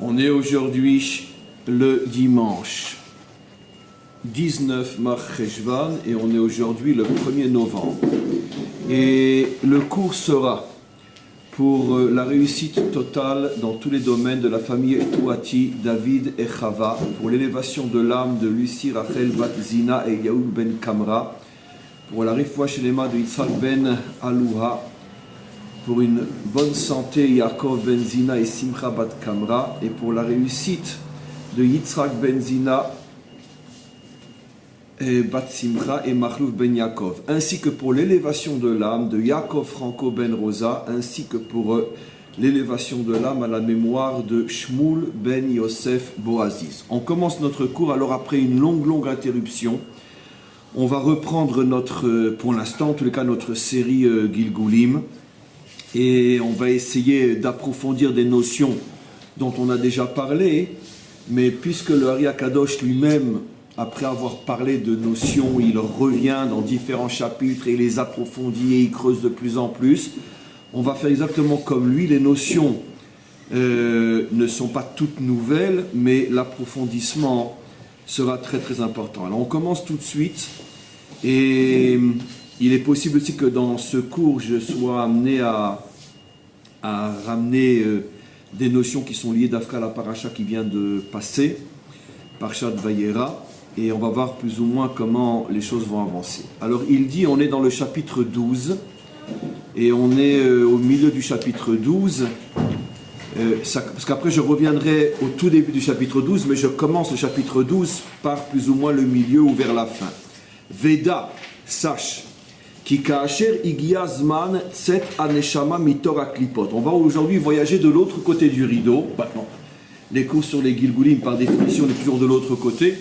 On est aujourd'hui le dimanche 19 Mar Cheshvan et on est aujourd'hui le 1er novembre. Et le cours sera pour la réussite totale dans tous les domaines de la famille Touati, David et Chava, pour l'élévation de l'âme de Lucie, Rachel, Bat Zina et Yaoul ben Kamra, pour la Refoua Shelema de Yitzhak ben Alouha, pour une bonne santé Yaakov ben Zina et Simcha bat Kamra, et pour la réussite de Yitzhak ben Zina et bat Simcha et Machlouf ben Yaakov, ainsi que pour l'élévation de l'âme de Yaakov Franco ben Rosa, ainsi que pour l'élévation de l'âme à la mémoire de Shmuel ben Yosef Boaziz. On commence notre cours, alors après une longue interruption, on va reprendre pour l'instant, en tous les cas, notre série Gilgulim, et on va essayer d'approfondir des notions dont on a déjà parlé, mais puisque le Ari Akadosh lui-même, après avoir parlé de notions, il revient dans différents chapitres et il les approfondit et il creuse de plus en plus, on va faire exactement comme lui. Les notions ne sont pas toutes nouvelles, mais l'approfondissement sera très important. Alors on commence tout de suite, et il est possible aussi que dans ce cours, je sois amené à ramener des notions qui sont liées d'Afka la paracha qui vient de passer, Parashat Vayera, et on va voir plus ou moins comment les choses vont avancer. Alors il dit, on est dans le chapitre 12, et on est au milieu du chapitre 12, parce qu'après je reviendrai au tout début du chapitre 12, mais je commence le chapitre 12 par plus ou moins le milieu ou vers la fin. Veda, sache, Ki ka'asher igia zman tset aneshama mitor haklipot. On va aujourd'hui voyager de l'autre côté du rideau. Maintenant, les cours sur les Gilgulim, par définition, on est toujours de l'autre côté.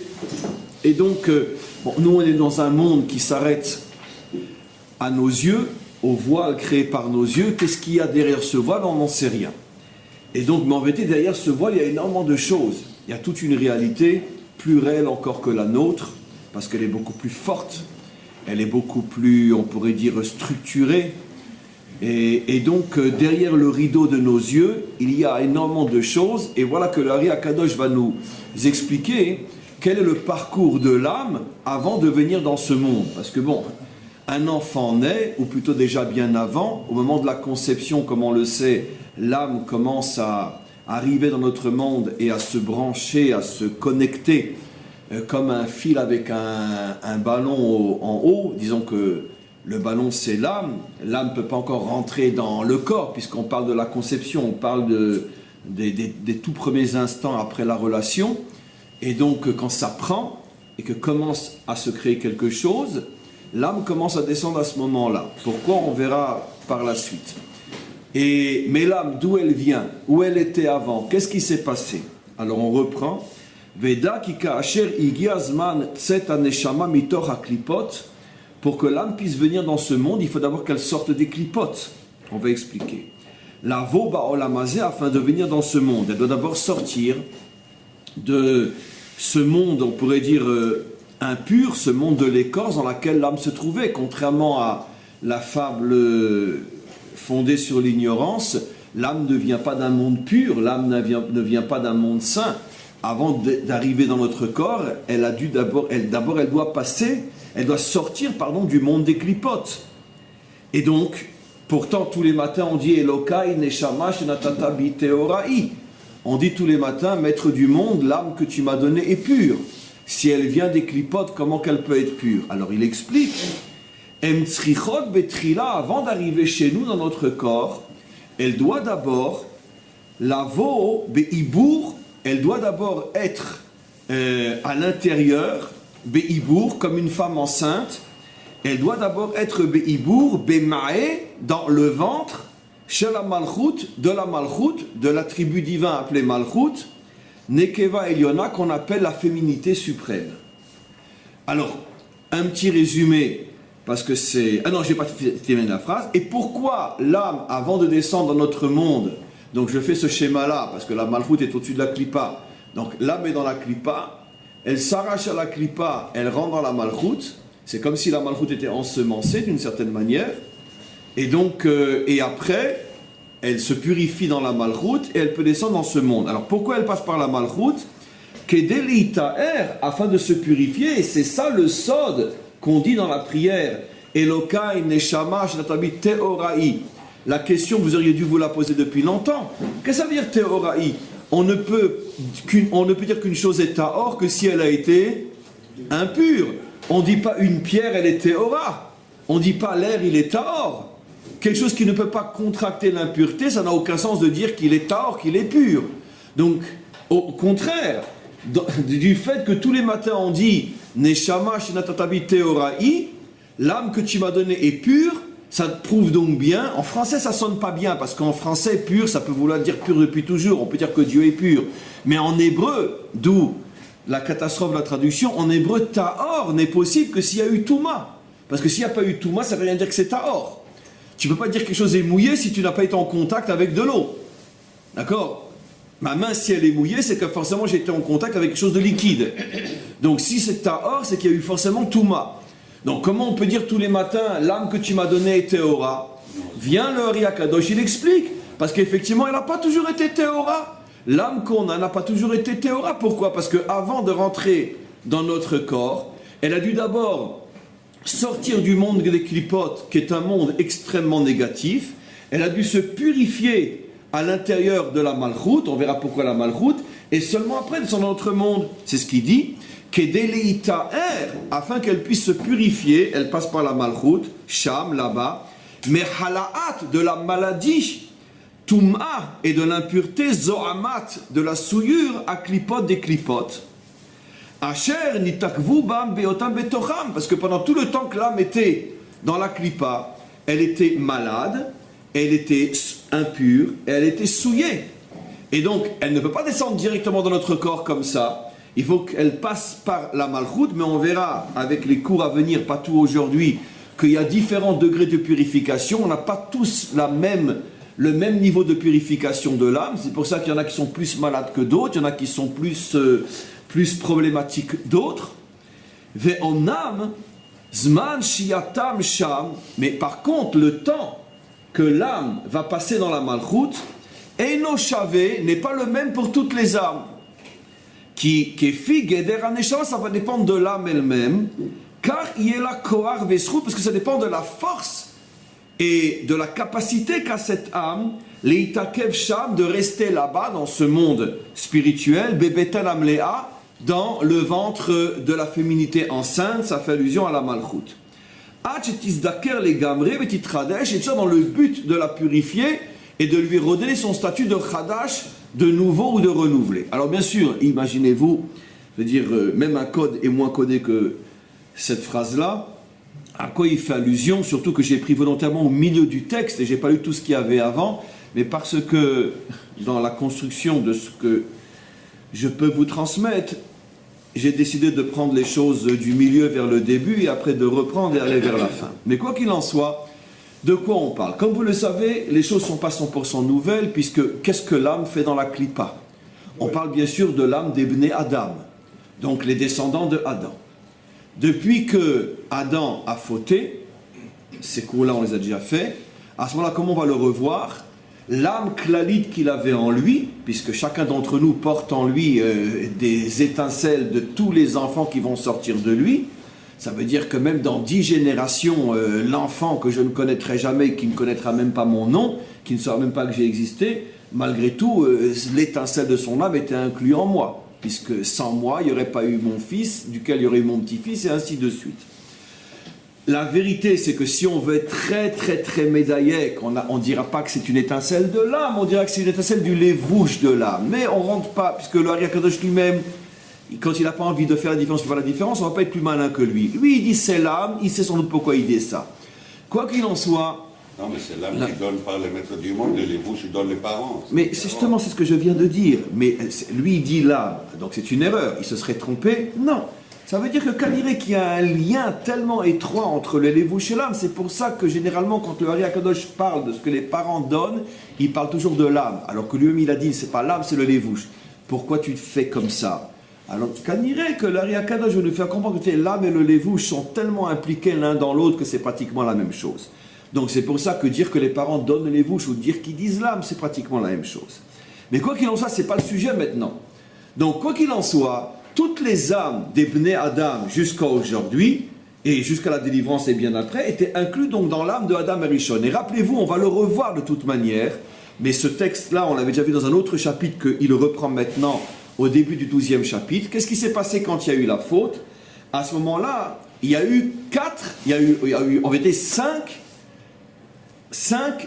Et donc, nous, on est dans un monde qui s'arrête à nos yeux, au voile créé par nos yeux. Qu'est-ce qu'il y a derrière ce voile? On n'en sait rien. Et donc, mais en vérité, derrière ce voile, il y a énormément de choses. Il y a toute une réalité, plus réelle encore que la nôtre, parce qu'elle est beaucoup plus forte, elle est beaucoup plus, on pourrait dire, structurée. Et donc, derrière le rideau de nos yeux, il y a énormément de choses. Et voilà que l'Ari Akadosh va nous expliquer quel est le parcours de l'âme avant de venir dans ce monde. Parce que bon, un enfant naît, ou plutôt déjà bien avant, au moment de la conception, comme on le sait, l'âme commence à arriver dans notre monde et à se brancher, à se connecter comme un fil avec un ballon en haut. Disons que le ballon c'est l'âme. L'âme ne peut pas encore rentrer dans le corps, puisqu'on parle de la conception, on parle des tout premiers instants après la relation. Et donc quand ça prend et que commence à se créer quelque chose, l'âme commence à descendre à ce moment-là. Pourquoi? On verra par la suite. Mais l'âme, d'où elle vient? Où elle était avant? Qu'est-ce qui s'est passé? Alors on reprend. Veda ki ka'asher igia zman tset aneshama mitor haklipot. Pour que l'âme puisse venir dans ce monde, il faut d'abord qu'elle sorte des clipotes. On va expliquer. La vo ba'olamazé, afin de venir dans ce monde, elle doit d'abord sortir de ce monde, on pourrait dire impur, ce monde de l'écorce dans lequel l'âme se trouvait. Contrairement à la fable fondée sur l'ignorance, l'âme ne vient pas d'un monde pur, l'âme ne vient pas d'un monde saint. Avant d'arriver dans notre corps, elle doit sortir du monde des clipotes. Et donc, pourtant, tous les matins, on dit Elokai neshama shenatata bi teorai. On dit tous les matins, maître du monde, l'âme que tu m'as donnée est pure. Si elle vient des clipotes, comment qu'elle peut être pure? Alors il explique, Em tzrichot betrila, avant d'arriver chez nous dans notre corps, elle doit d'abord lavo be'ibour. Elle doit d'abord être à l'intérieur, Be'ibour, comme une femme enceinte. Elle doit d'abord être Be'ibour, Bemae, dans le ventre, chez la Malchut, de la tribu divine appelée Malchut, Nekeva Eliona, qu'on appelle la féminité suprême. Alors, un petit résumé, parce que c'est... Ah non, je n'ai pas terminé la phrase. Et pourquoi l'âme, avant de descendre dans notre monde, donc je fais ce schéma-là, parce que la Malchut est au-dessus de la Klippa. Donc l'âme est dans la Klippa, elle s'arrache à la Klippa, elle rentre dans la Malchut. C'est comme si la Malchut était ensemencée d'une certaine manière. Et donc, et après, elle se purifie dans la malchoute et elle peut descendre dans ce monde. Alors pourquoi elle passe par la malchoute? Afin de se purifier, et c'est ça le sod qu'on dit dans la prière. Elokai neshama shenatabi teorai. La question, vous auriez dû vous la poser depuis longtemps. Qu'est-ce que ça veut dire teorai? On ne peut dire qu'une chose est tahor que si elle a été impure. On ne dit pas une pierre, elle est théora. On ne dit pas l'air, il est tahor. Quelque chose qui ne peut pas contracter l'impureté, ça n'a aucun sens de dire qu'il est tahor, qu'il est pur. Donc, au contraire, du fait que tous les matins on dit Neshama shenatatabi teorai, l'âme que tu m'as donnée est pure, ça prouve donc bien. En français, ça sonne pas bien, parce qu'en français, pur, ça peut vouloir dire pur depuis toujours. On peut dire que Dieu est pur. Mais en hébreu, d'où la catastrophe de la traduction, en hébreu, tahor n'est possible que s'il y a eu touma. Parce que s'il n'y a pas eu touma, ça ne veut rien dire que c'est tahor. Tu ne peux pas dire que quelque chose est mouillé si tu n'as pas été en contact avec de l'eau. D'accord? Ma main, si elle est mouillée, c'est que forcément j'ai été en contact avec quelque chose de liquide. Donc si c'est tahor, c'est qu'il y a eu forcément touma. Donc comment on peut dire tous les matins, l'âme que tu m'as donnée est théora? Vient le Ari Akadosh, il explique. Parce qu'effectivement, elle n'a pas toujours été théora. L'âme qu'on a n'a pas toujours été théora. Pourquoi? Parce qu'avant de rentrer dans notre corps, elle a dû d'abord sortir du monde des clipotes, qui est un monde extrêmement négatif. Elle a dû se purifier à l'intérieur de la malchoute. On verra pourquoi la malchoute. Et seulement après, dans notre monde, c'est ce qu'il dit. Afin qu'elle puisse se purifier, elle passe par la malchoute, Sham, là-bas, mais halaat, de la maladie, Tum'a, et de l'impureté, Zohamat, de la souillure, à clipote des clipotes. Asher nitakvu bam beotam betocham, parce que pendant tout le temps que l'âme était dans la clipa, elle était malade, elle était impure, et elle était souillée. Et donc, elle ne peut pas descendre directement dans notre corps comme ça. Il faut qu'elle passe par la malchoute, mais on verra avec les cours à venir, pas tout aujourd'hui, qu'il y a différents degrés de purification. On n'a pas tous le même niveau de purification de l'âme. C'est pour ça qu'il y en a qui sont plus malades que d'autres, il y en a qui sont plus problématiques d'autres. Ve'onam zman shiatam sham. Mais par contre, le temps que l'âme va passer dans la malchoute, Eino Shave n'est pas le même pour toutes les âmes. Qui est figeder aneshama, ça va dépendre de l'âme elle-même, car il est la koar vesrut, parce que ça dépend de la force et de la capacité qu'a cette âme, leitakev sham, de rester là-bas dans ce monde spirituel, bebetel amlea, dans le ventre de la féminité enceinte. Ça fait allusion à la malchoute. Daker les gamre betitradesh, et ça dans le but de la purifier et de lui redonner son statut de chadash, de nouveau ou de renouvelé. Alors bien sûr, imaginez-vous, je veux dire, même un code est moins codé que cette phrase-là. À quoi il fait allusion? Surtout que j'ai pris volontairement au milieu du texte et j'ai pas lu tout ce qu'il y avait avant, mais parce que dans la construction de ce que je peux vous transmettre, j'ai décidé de prendre les choses du milieu vers le début et après de reprendre et aller vers la fin. Mais quoi qu'il en soit, de quoi on parle? Comme vous le savez, les choses ne sont pas 100% nouvelles, puisque qu'est-ce que l'âme fait dans la clipa? On parle bien sûr de l'âme des Bnei Adam, donc les descendants de Adam. Depuis que Adam a fauté, ces cours-là on les a déjà faits, à ce moment-là, comment on va le revoir? L'âme clalite qu'il avait en lui, puisque chacun d'entre nous porte en lui des étincelles de tous les enfants qui vont sortir de lui. Ça veut dire que même dans 10 générations, l'enfant que je ne connaîtrai jamais, qui ne connaîtra même pas mon nom, qui ne saura même pas que j'ai existé, malgré tout, l'étincelle de son âme était inclue en moi. Puisque sans moi, il n'y aurait pas eu mon fils, duquel il y aurait eu mon petit-fils, et ainsi de suite. La vérité, c'est que si on veut être très très très médaillé, on ne dira pas que c'est une étincelle de l'âme, on dira que c'est une étincelle du lévouche de l'âme. Mais on ne rentre pas, puisque le Ari Akadosh lui-même, quand il n'a pas envie de faire la différence, il fait la différence, on ne va pas être plus malin que lui. Lui, il dit c'est l'âme, il sait sans doute pourquoi il dit ça. Quoi qu'il en soit... Non, mais c'est l'âme qui donne par les maîtres du monde, et les bouches qui donnent les parents. Mais justement, c'est ce que je viens de dire. Mais lui, il dit l'âme, donc c'est une erreur. Il se serait trompé? Non. Ça veut dire que Kaniré, qu'il y a un lien tellement étroit entre le lévouche et l'âme, c'est pour ça que généralement, quand le Ari Akadosh parle de ce que les parents donnent, il parle toujours de l'âme. Alors que lui-même, il a dit, c'est pas l'âme, c'est le lévouche. Pourquoi tu fais comme ça? Alors, Kaniré, que l'Ari Akadosh veut nous faire comprendre que l'âme et le lévouche sont tellement impliqués l'un dans l'autre que c'est pratiquement la même chose. Donc c'est pour ça que dire que les parents donnent les vouches ou dire qu'ils disent l'âme, c'est pratiquement la même chose. Mais quoi qu'il en soit, ce n'est pas le sujet maintenant. Donc quoi qu'il en soit, toutes les âmes des Bnei Adam jusqu'à aujourd'hui, et jusqu'à la délivrance et bien après, étaient inclus donc dans l'âme de Adam et Rishon. Et rappelez-vous, on va le revoir de toute manière, mais ce texte-là, on l'avait déjà vu dans un autre chapitre qu'il reprend maintenant au début du 12e chapitre. Qu'est-ce qui s'est passé quand il y a eu la faute? À ce moment-là, il y a eu en vérité cinq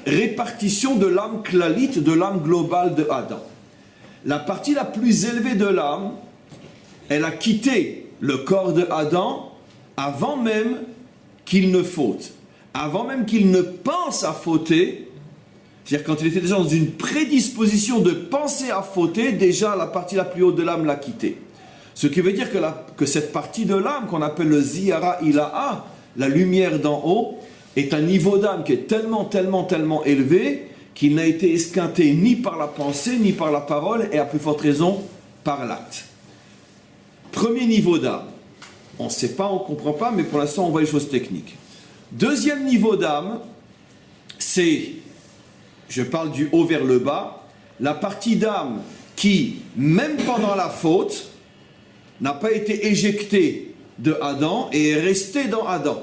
répartitions de l'âme clalite, de l'âme globale de Adam. La partie la plus élevée de l'âme, elle a quitté le corps de Adam avant même qu'il ne faute, avant même qu'il ne pense à fauter. C'est-à-dire quand il était déjà dans une prédisposition de penser à fauter, déjà la partie la plus haute de l'âme l'a quitté. Ce qui veut dire que cette partie de l'âme qu'on appelle le Zihara Ilaha, la lumière d'en haut, est un niveau d'âme qui est tellement élevé qu'il n'a été esquinté ni par la pensée, ni par la parole, et à plus forte raison, par l'acte. Premier niveau d'âme. On ne sait pas, on ne comprend pas, mais pour l'instant on voit les choses techniques. Deuxième niveau d'âme, c'est, je parle du haut vers le bas, la partie d'âme qui, même pendant la faute, n'a pas été éjectée de Adam et est restée dans Adam.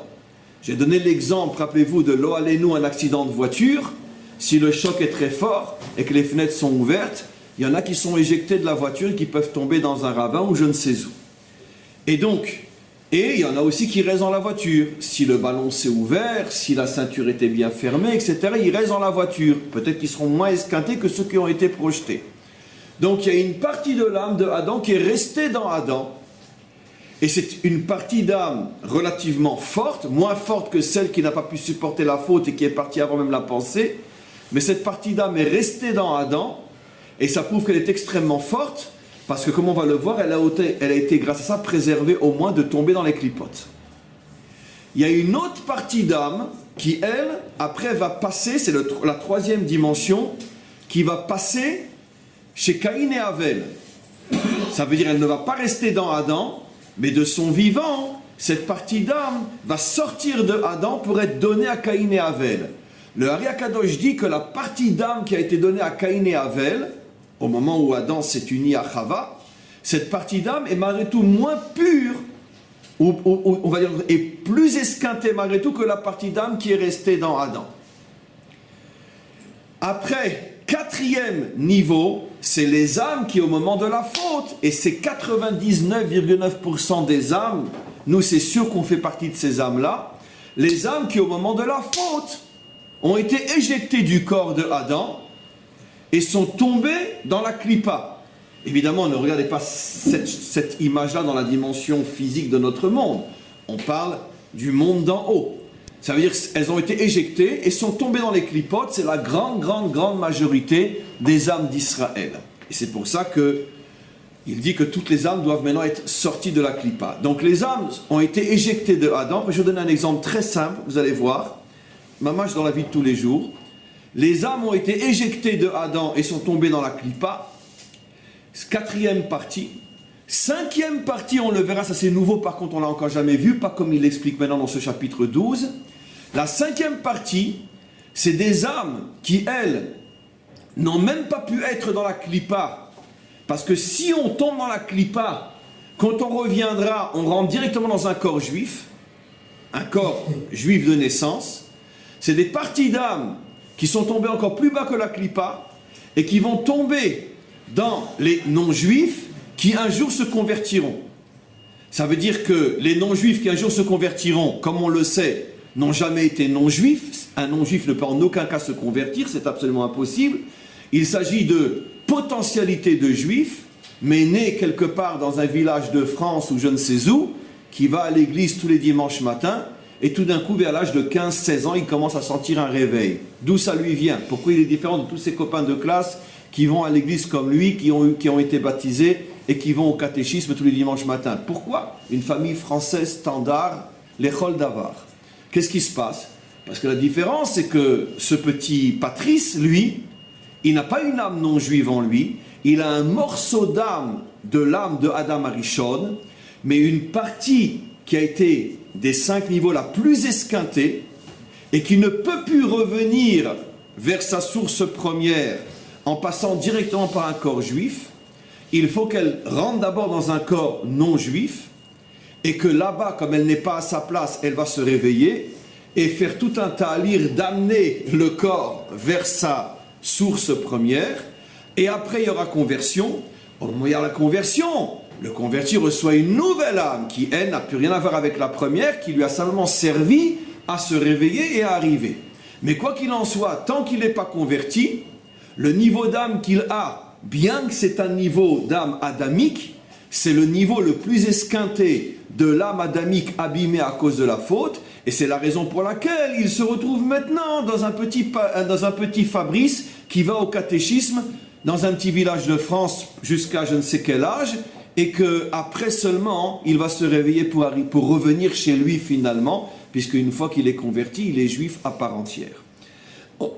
J'ai donné l'exemple, rappelez-vous, de Lo Aleinu, un accident de voiture. Si le choc est très fort et que les fenêtres sont ouvertes, il y en a qui sont éjectés de la voiture et qui peuvent tomber dans un ravin ou je ne sais où. Et il y en a aussi qui restent dans la voiture. Si le ballon s'est ouvert, si la ceinture était bien fermée, etc., ils restent dans la voiture. Peut-être qu'ils seront moins esquintés que ceux qui ont été projetés. Donc il y a une partie de l'âme de Adam qui est restée dans Adam. Et c'est une partie d'âme relativement forte, moins forte que celle qui n'a pas pu supporter la faute et qui est partie avant même la pensée. Mais cette partie d'âme est restée dans Adam, et ça prouve qu'elle est extrêmement forte, parce que comme on va le voir, elle a été grâce à ça préservée au moins de tomber dans les clipotes. Il y a une autre partie d'âme qui, elle, après va passer, c'est la troisième dimension, qui va passer chez Caïn et Avel. Ça veut dire qu'elle ne va pas rester dans Adam, mais de son vivant, cette partie d'âme va sortir de Adam pour être donnée à Caïn et Avel. Le Ari Akadosh dit que la partie d'âme qui a été donnée à Caïn et Avel, au moment où Adam s'est uni à Chava, cette partie d'âme est malgré tout moins pure, ou on va dire, est plus esquintée malgré tout que la partie d'âme qui est restée dans Adam. Après, quatrième niveau, c'est les âmes qui au moment de la faute, et c'est 99,9% des âmes, nous c'est sûr qu'on fait partie de ces âmes-là, les âmes qui au moment de la faute ont été éjectées du corps de Adam et sont tombées dans la clipa. Évidemment, ne regardez pas cette image-là dans la dimension physique de notre monde. On parle du monde d'en haut. Ça veut dire qu'elles ont été éjectées et sont tombées dans les clipotes. C'est la grande majorité des âmes d'Israël. Et c'est pour ça qu'il dit que toutes les âmes doivent maintenant être sorties de la clipa. Donc les âmes ont été éjectées de Adam. Je vais vous donner un exemple très simple, vous allez voir. Ma marche dans la vie de tous les jours. Les âmes ont été éjectées de Adam et sont tombées dans la clipa. Quatrième partie. Cinquième partie, on le verra, ça c'est nouveau, par contre on l'a encore jamais vu, pas comme il l'explique maintenant dans ce chapitre 12. La cinquième partie, c'est des âmes qui, elles, n'ont même pas pu être dans la clipa. Parce que si on tombe dans la clipa, quand on reviendra, on rentre directement dans un corps juif de naissance. C'est des parties d'âmes qui sont tombées encore plus bas que la clipa et qui vont tomber dans les non-juifs qui un jour se convertiront. Ça veut dire que les non-juifs qui un jour se convertiront, comme on le sait, n'ont jamais été non-juifs. Un non-juif ne peut en aucun cas se convertir, c'est absolument impossible. Il s'agit de potentialité de juifs, mais né quelque part dans un village de France ou je ne sais où, qui va à l'église tous les dimanches matins, et tout d'un coup, vers l'âge de 15-16 ans, il commence à sentir un réveil. D'où ça lui vient? Pourquoi il est différent de tous ses copains de classe qui vont à l'église comme lui, qui ont été baptisés et qui vont au catéchisme tous les dimanches matins? Pourquoi? Une famille française standard, l'école d'Avar. Qu'est-ce qui se passe? Parce que la différence, c'est que ce petit Patrice, lui, il n'a pas une âme non juive en lui, il a un morceau d'âme de l'âme de Adam Arishon, mais une partie qui a été des 5 niveaux la plus esquintée, et qui ne peut plus revenir vers sa source première en passant directement par un corps juif, il faut qu'elle rentre d'abord dans un corps non juif, et que là-bas, comme elle n'est pas à sa place, elle va se réveiller et faire tout un ta'alir d'amener le corps vers sa source première, et après il y aura conversion. Au moment où il y a la conversion, le converti reçoit une nouvelle âme qui, elle, n'a plus rien à voir avec la première, qui lui a simplement servi à se réveiller et à arriver. Mais quoi qu'il en soit, tant qu'il n'est pas converti, le niveau d'âme qu'il a, bien que c'est un niveau d'âme adamique, c'est le niveau le plus esquinté de l'âme adamique abîmée à cause de la faute, et c'est la raison pour laquelle il se retrouve maintenant dans un petit Fabrice qui va au catéchisme, dans un petit village de France jusqu'à je ne sais quel âge, et qu'après seulement, il va se réveiller pour revenir chez lui finalement, puisque une fois qu'il est converti, il est juif à part entière. Oh.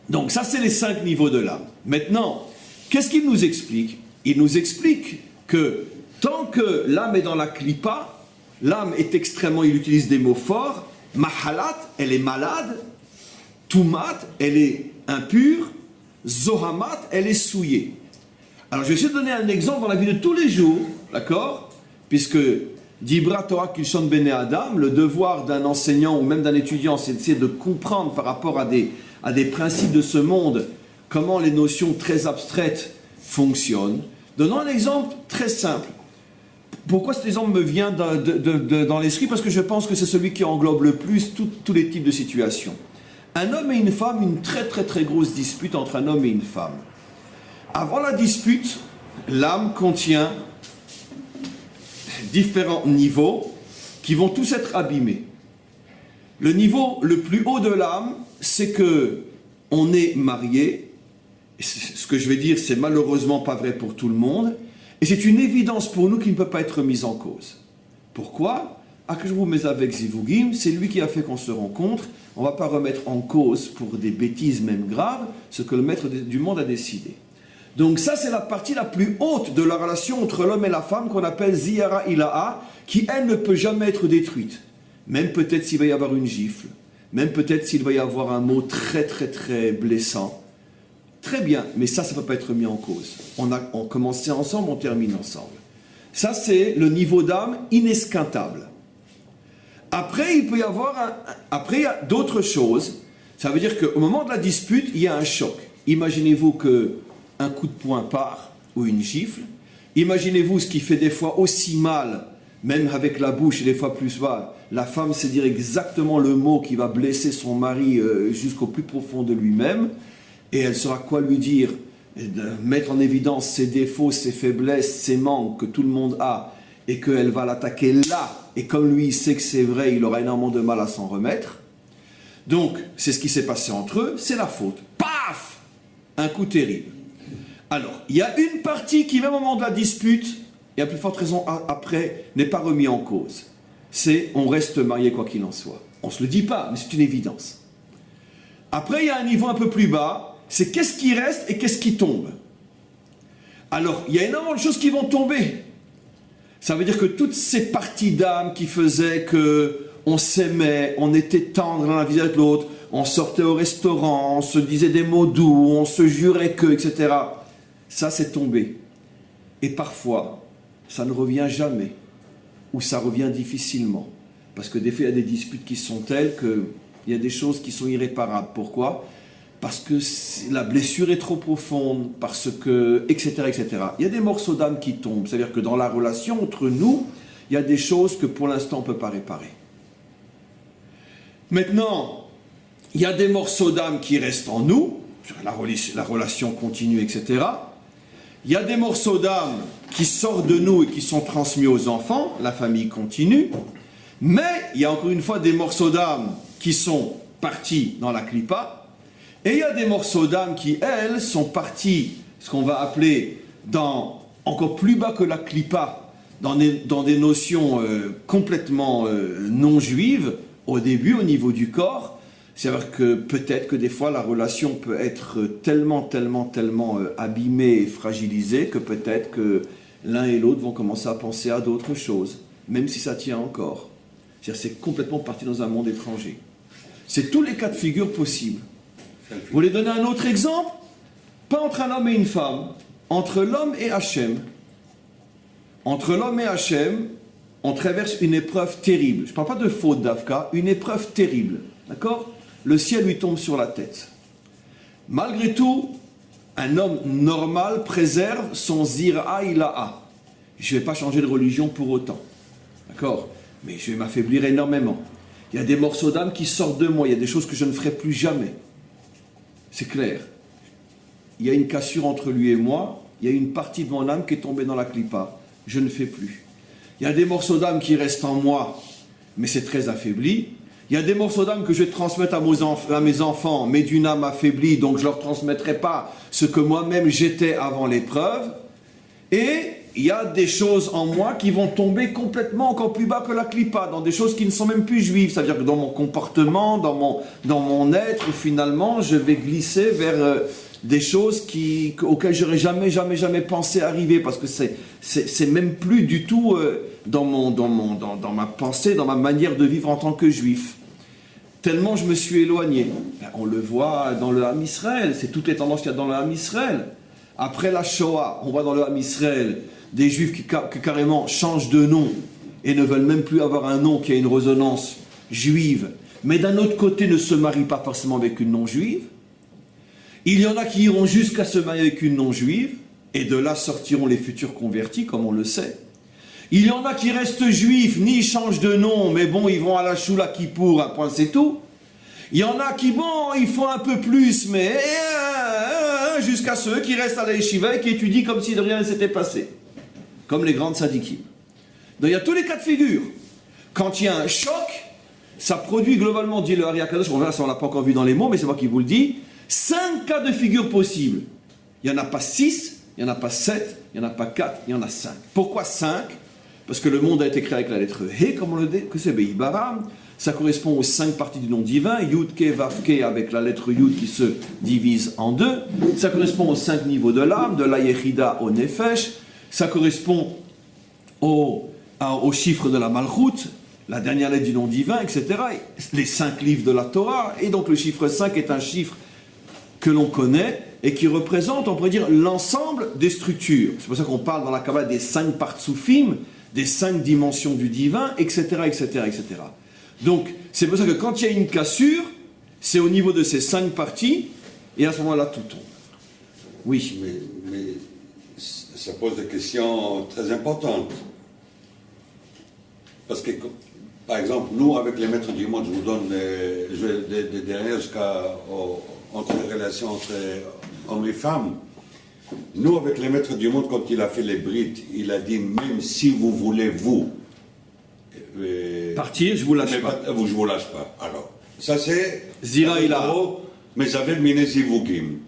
Donc ça, c'est les 5 niveaux de l'âme. Maintenant, qu'est-ce qu'il nous explique? Il nous explique que tant que l'âme est dans la klipa, l'âme est extrêmement, il utilise des mots forts, mahalat, elle est malade, tumat, elle est impure, zohamat, elle est souillée. Alors je vais essayer de donner un exemple dans la vie de tous les jours, d'accord? Puisque Dibra Torah Kilshon Bene Adam, le devoir d'un enseignant ou même d'un étudiant, c'est d'essayer de comprendre par rapport à des principes de ce monde, comment les notions très abstraites fonctionnent. Donnons un exemple très simple. Pourquoi cet exemple me vient dans l'esprit? Parce que je pense que c'est celui qui englobe le plus tous les types de situations. Un homme et une femme, une très très très grosse dispute entre un homme et une femme. Avant la dispute, l'âme contient différents niveaux qui vont tous être abîmés. Le niveau le plus haut de l'âme, c'est que on est marié. Ce que je vais dire, c'est malheureusement pas vrai pour tout le monde. Et c'est une évidence pour nous qui ne peut pas être mise en cause. Pourquoi? Que je vous mets avec Zivugim, c'est lui qui a fait qu'on se rencontre. On ne va pas remettre en cause, pour des bêtises même graves, ce que le maître du monde a décidé. Donc ça, c'est la partie la plus haute de la relation entre l'homme et la femme qu'on appelle Ziyara Ilaha, qui, elle, ne peut jamais être détruite. Même peut-être s'il va y avoir une gifle, même peut-être s'il va y avoir un mot très très très blessant. Très bien, mais ça ne peut pas être mis en cause. On commençait ensemble, on termine ensemble. Ça, c'est le niveau d'âme inesquintable. Après, il peut y avoir après, il y a d'autres choses. Ça veut dire qu'au moment de la dispute, il y a un choc. Imaginez-vous qu'un coup de poing part, ou une gifle. Imaginez-vous ce qui fait des fois aussi mal, même avec la bouche et des fois plus bas. La femme sait dire exactement le mot qui va blesser son mari jusqu'au plus profond de lui-même. Et elle saura quoi lui dire, de mettre en évidence ses défauts, ses faiblesses, ses manques que tout le monde a, et qu'elle va l'attaquer là, et comme lui il sait que c'est vrai, il aura énormément de mal à s'en remettre. Donc, c'est ce qui s'est passé entre eux, c'est la faute. Paf! Un coup terrible. Alors, il y a une partie qui, même au moment de la dispute, et à plus forte raison après, n'est pas remis en cause. C'est, on reste marié quoi qu'il en soit. On ne se le dit pas, mais c'est une évidence. Après, il y a un niveau un peu plus bas, c'est qu'est-ce qui reste et qu'est-ce qui tombe. Alors, il y a énormément de choses qui vont tomber. Ça veut dire que toutes ces parties d'âme qui faisaient qu'on s'aimait, on était tendre l'un vis-à-vis de l'autre, on sortait au restaurant, on se disait des mots doux, on se jurait que, etc. Ça, c'est tombé. Et parfois, ça ne revient jamais. Ou ça revient difficilement. Parce que des fois, il y a des disputes qui sont telles qu'il y a des choses qui sont irréparables. Pourquoi? Parce que la blessure est trop profonde, parce que, etc., etc. Il y a des morceaux d'âme qui tombent. C'est-à-dire que dans la relation entre nous, il y a des choses que pour l'instant, on ne peut pas réparer. Maintenant, il y a des morceaux d'âme qui restent en nous, la relation continue, etc. Il y a des morceaux d'âme qui sortent de nous et qui sont transmis aux enfants, la famille continue. Mais il y a encore une fois des morceaux d'âme qui sont partis dans la klipa. Et il y a des morceaux d'âme qui, elles, sont partis, ce qu'on va appeler, encore plus bas que la klipa, dans des notions complètement non juives, au début, au niveau du corps. C'est-à-dire que peut-être que des fois, la relation peut être tellement abîmée et fragilisée que peut-être que l'un et l'autre vont commencer à penser à d'autres choses, même si ça tient encore. C'est-à-dire que c'est complètement parti dans un monde étranger. C'est tous les cas de figure possibles. Vous voulez donner un autre exemple? Pas entre un homme et une femme, entre l'homme et Hachem. Entre l'homme et Hachem, on traverse une épreuve terrible. Je ne parle pas de faute d'Afka, une épreuve terrible. D'accord? Le ciel lui tombe sur la tête. Malgré tout, un homme normal préserve son zira ilaha. Je ne vais pas changer de religion pour autant. D'accord? Mais je vais m'affaiblir énormément. Il y a des morceaux d'âme qui sortent de moi. Il y a des choses que je ne ferai plus jamais. C'est clair. Il y a une cassure entre lui et moi. Il y a une partie de mon âme qui est tombée dans la clipa. Je ne fais plus. Il y a des morceaux d'âme qui restent en moi, mais c'est très affaibli. Il y a des morceaux d'âme que je vais transmettre à mes enfants, mais d'une âme affaiblie, donc je ne leur transmettrai pas ce que moi-même j'étais avant l'épreuve. Et il y a des choses en moi qui vont tomber complètement encore plus bas que la clipa, dans des choses qui ne sont même plus juives. C'est-à-dire que dans mon comportement, dans mon être, finalement, je vais glisser vers des choses auxquelles j'aurais jamais pensé arriver, parce que c'est même plus du tout dans ma pensée, dans ma manière de vivre en tant que juif. Tellement je me suis éloigné. On le voit dans le Ham Israël, c'est toutes les tendances qu'il y a dans le Ham Israël. Après la Shoah, on voit dans le Ham Israël des juifs qui carrément changent de nom et ne veulent même plus avoir un nom qui a une résonance juive, mais d'un autre côté ne se marient pas forcément avec une non-juive. Il y en a qui iront jusqu'à se marier avec une non-juive, et de là sortiront les futurs convertis, comme on le sait. Il y en a qui restent juifs, ni changent de nom, mais bon, ils vont à la Shula Kippour, un point c'est tout. Il y en a qui, bon, ils font un peu plus, mais jusqu'à ceux qui restent à la yeshiva et qui étudient comme si de rien ne s'était passé. Comme les grandes sadikim. Donc il y a tous les cas de figure. Quand il y a un choc, ça produit globalement, dit le Ari Akadosh, on verra si on ne l'a pas encore vu dans les mots, mais c'est moi qui vous le dis, 5 cas de figure possibles. Il n'y en a pas 6, il n'y en a pas 7, il n'y en a pas 4, il y en a 5. Pourquoi 5? Parce que le monde a été créé avec la lettre He, comme on le dit, que c'est Beïbaram. Ça correspond aux 5 parties du nom divin, Yud, Ke, Vav, Ke, avec la lettre Yud qui se divise en 2. Ça correspond aux 5 niveaux de l'âme, de la Yechida au Nefesh. Ça correspond au chiffre de la Malchut, la dernière lettre du nom divin, etc. Les 5 livres de la Torah. Et donc le chiffre 5 est un chiffre que l'on connaît et qui représente, on pourrait dire, l'ensemble des structures. C'est pour ça qu'on parle dans la Kabbalah des 5 partsoufim, des 5 dimensions du divin, etc., etc., etc. Donc, c'est pour ça que quand il y a une cassure, c'est au niveau de ces 5 parties, et à ce moment-là, tout tombe. Oui. Mais ça pose des questions très importantes. Parce que, par exemple, nous, avec les maîtres du monde, je vous donne des dernières entre les relations entre hommes et femmes. Nous, avec les maîtres du monde, quand il a fait les brides, il a dit, même si vous voulez, partir, je vous lâche pas. Je vous lâche pas. Alors, ça c'est... Zira ilaha. Mais j'avais miné zivugim.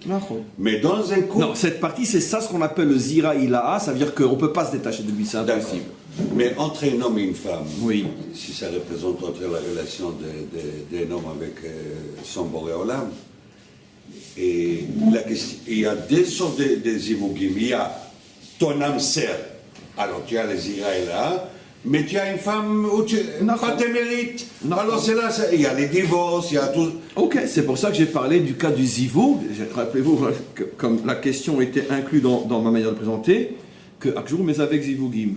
Mais dans un coup... Non, cette partie, c'est ça ce qu'on appelle le zira ilaha, ça veut dire qu'on ne peut pas se détacher de lui, c'est impossible. Mais entre un homme et une femme, oui. Si ça représente entre la relation d'un homme avec son boré olam, et la question, il y a deux sortes de zivugim. Il y a ton âme sœur, alors tu as les zira ilaha, mais tu as une femme où tu n'as pas tes mérites. Alors c'est là, il y a les divorces, il y a tout. Ok, c'est pour ça que j'ai parlé du cas du zivug. Rappelez-vous, que, comme la question était inclue dans ma manière de présenter, que Akjour mais avec zivugim.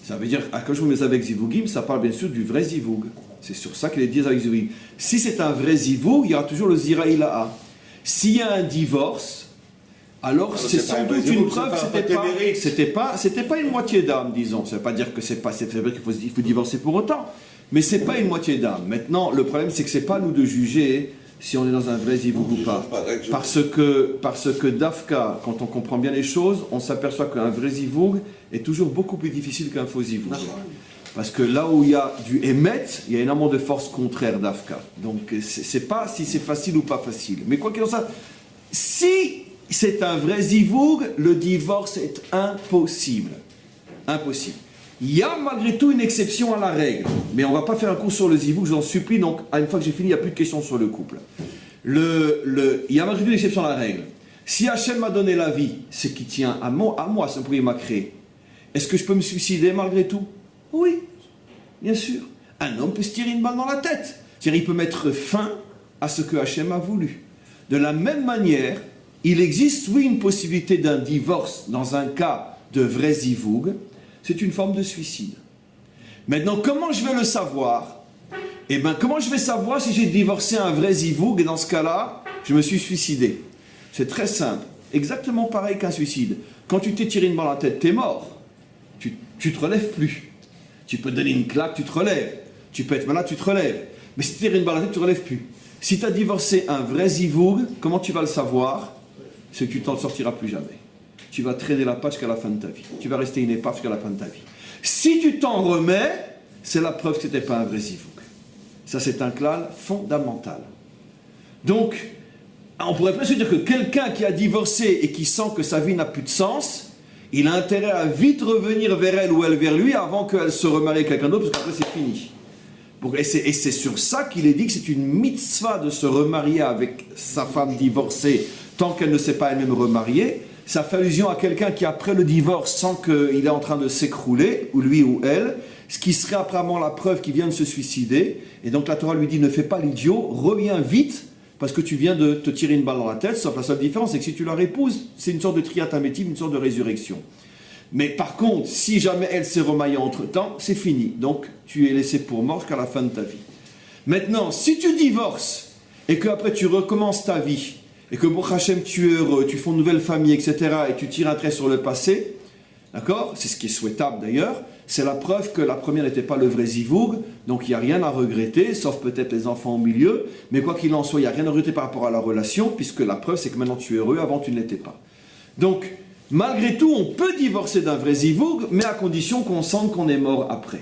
Ça veut dire Akjour mais avec zivugim, ça parle bien sûr du vrai zivug. C'est sur ça qu'il est dit avec zivugim. Si c'est un vrai zivug, il y aura toujours le zira ilaha. S'il y a un divorce, alors c'est sans doute une preuve, c'était pas une moitié d'âme, disons. Ça ne veut pas dire que c'est vrai qu'il faut divorcer pour autant, mais c'est pas une moitié d'âme. Maintenant, le problème c'est que c'est pas à nous de juger si on est dans un vrai zivug ou pas. Parce que d'Afka, quand on comprend bien les choses, on s'aperçoit qu'un vrai zivug est toujours beaucoup plus difficile qu'un faux zivug. Parce que là où il y a du émet, il y a énormément de forces contraires d'Afka. Donc c'est pas si c'est facile ou pas facile. Mais quoi qu'il en soit, si c'est un vrai zivug, le divorce est impossible. Impossible. Il y a malgré tout une exception à la règle. Mais on ne va pas faire un cours sur le zivug, je vous en supplie. Donc, une fois que j'ai fini, il n'y a plus de questions sur le couple. Il y a malgré tout une exception à la règle. Si Hachem m'a donné la vie, c'est qui tient à moi, c'est pour il m'a créé. Est-ce que je peux me suicider malgré tout? Oui, bien sûr. Un homme peut se tirer une balle dans la tête. C'est-à-dire, il peut mettre fin à ce que Hachem a voulu. De la même manière, il existe, oui, une possibilité d'un divorce dans un cas de vrai zivoug. C'est une forme de suicide. Maintenant, comment je vais le savoir? Eh bien, comment je vais savoir si j'ai divorcé un vrai zivoug et dans ce cas-là, je me suis suicidé? C'est très simple. Exactement pareil qu'un suicide. Quand tu t'es tiré une balle à la tête, t'es mort. Tu te relèves plus. Tu peux te donner une claque, tu te relèves. Tu peux être malade, tu te relèves. Mais si tu tires une balle à la tête, tu ne te relèves plus. Si tu as divorcé un vrai zivoug, comment tu vas le savoir? C'est que tu t'en sortiras plus jamais. Tu vas traîner la patte jusqu'à la fin de ta vie. Tu vas rester une épave jusqu'à la fin de ta vie. Si tu t'en remets, c'est la preuve que ce n'était pas un vrai zivoug. Ça, c'est un klal fondamental. Donc, on pourrait presque dire que quelqu'un qui a divorcé et qui sent que sa vie n'a plus de sens, il a intérêt à vite revenir vers elle ou elle vers lui avant qu'elle se remarie avec quelqu'un d'autre, parce qu'après c'est fini. Et c'est sur ça qu'il est dit que c'est une mitzvah de se remarier avec sa femme divorcée tant qu'elle ne s'est pas elle-même remariée. Ça fait allusion à quelqu'un qui, après le divorce, sent qu'il est en train de s'écrouler, ou lui ou elle, ce qui serait apparemment la preuve qu'il vient de se suicider. Et donc la Torah lui dit, ne fais pas l'idiot, reviens vite, parce que tu viens de te tirer une balle dans la tête, sauf la seule différence, c'est que si tu la répouses, c'est une sorte de triatamétive, une sorte de résurrection. Mais par contre, si jamais elle s'est remariée entre-temps, c'est fini. Donc, tu es laissé pour mort jusqu'à la fin de ta vie. Maintenant, si tu divorces, et qu'après tu recommences ta vie, et que Baruch Hashem, tu es heureux, tu fais une nouvelle famille, etc., et tu tires un trait sur le passé, d'accord? C'est ce qui est souhaitable d'ailleurs, c'est la preuve que la première n'était pas le vrai zivoug, donc il n'y a rien à regretter, sauf peut-être les enfants au milieu, mais quoi qu'il en soit, il n'y a rien à regretter par rapport à la relation, puisque la preuve c'est que maintenant tu es heureux, avant tu ne l'étais pas. Donc, malgré tout, on peut divorcer d'un vrai zivoug, mais à condition qu'on sente qu'on est mort après.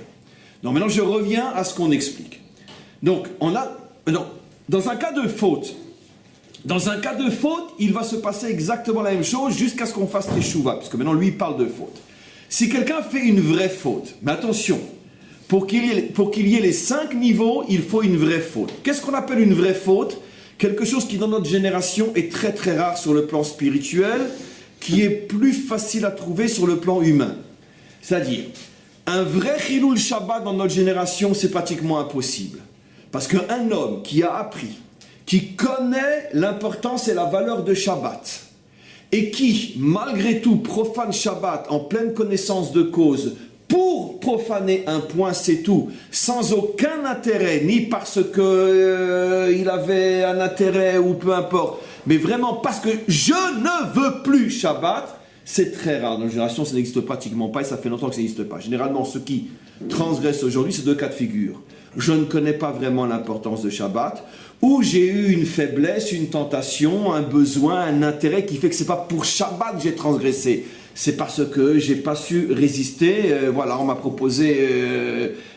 Donc maintenant je reviens à ce qu'on explique. Donc, dans un cas de faute, il va se passer exactement la même chose jusqu'à ce qu'on fasse teshuva, puisque maintenant lui il parle de faute. Si quelqu'un fait une vraie faute, mais attention, pour qu'il y ait les 5 niveaux, il faut une vraie faute. Qu'est-ce qu'on appelle une vraie faute? Quelque chose qui dans notre génération est très très rare sur le plan spirituel, qui est plus facile à trouver sur le plan humain. C'est-à-dire, un vrai chilul Shabbat dans notre génération, c'est pratiquement impossible. Parce qu'un homme qui a appris, qui connaît l'importance et la valeur de Shabbat, et qui, malgré tout, profane Shabbat en pleine connaissance de cause, pour profaner un point, c'est tout, sans aucun intérêt, ni parce qu'il avait un intérêt ou peu importe, mais vraiment parce que je ne veux plus Shabbat, c'est très rare. Dans notre génération, ça n'existe pratiquement pas et ça fait longtemps que ça n'existe pas. Généralement, ceux qui transgressent aujourd'hui, c'est 2 cas de figure. Je ne connais pas vraiment l'importance de Shabbat, ou j'ai eu une faiblesse, une tentation, un besoin, un intérêt qui fait que c'est pas pour Shabbat que j'ai transgressé. C'est parce que j'ai pas su résister. Voilà, on m'a proposé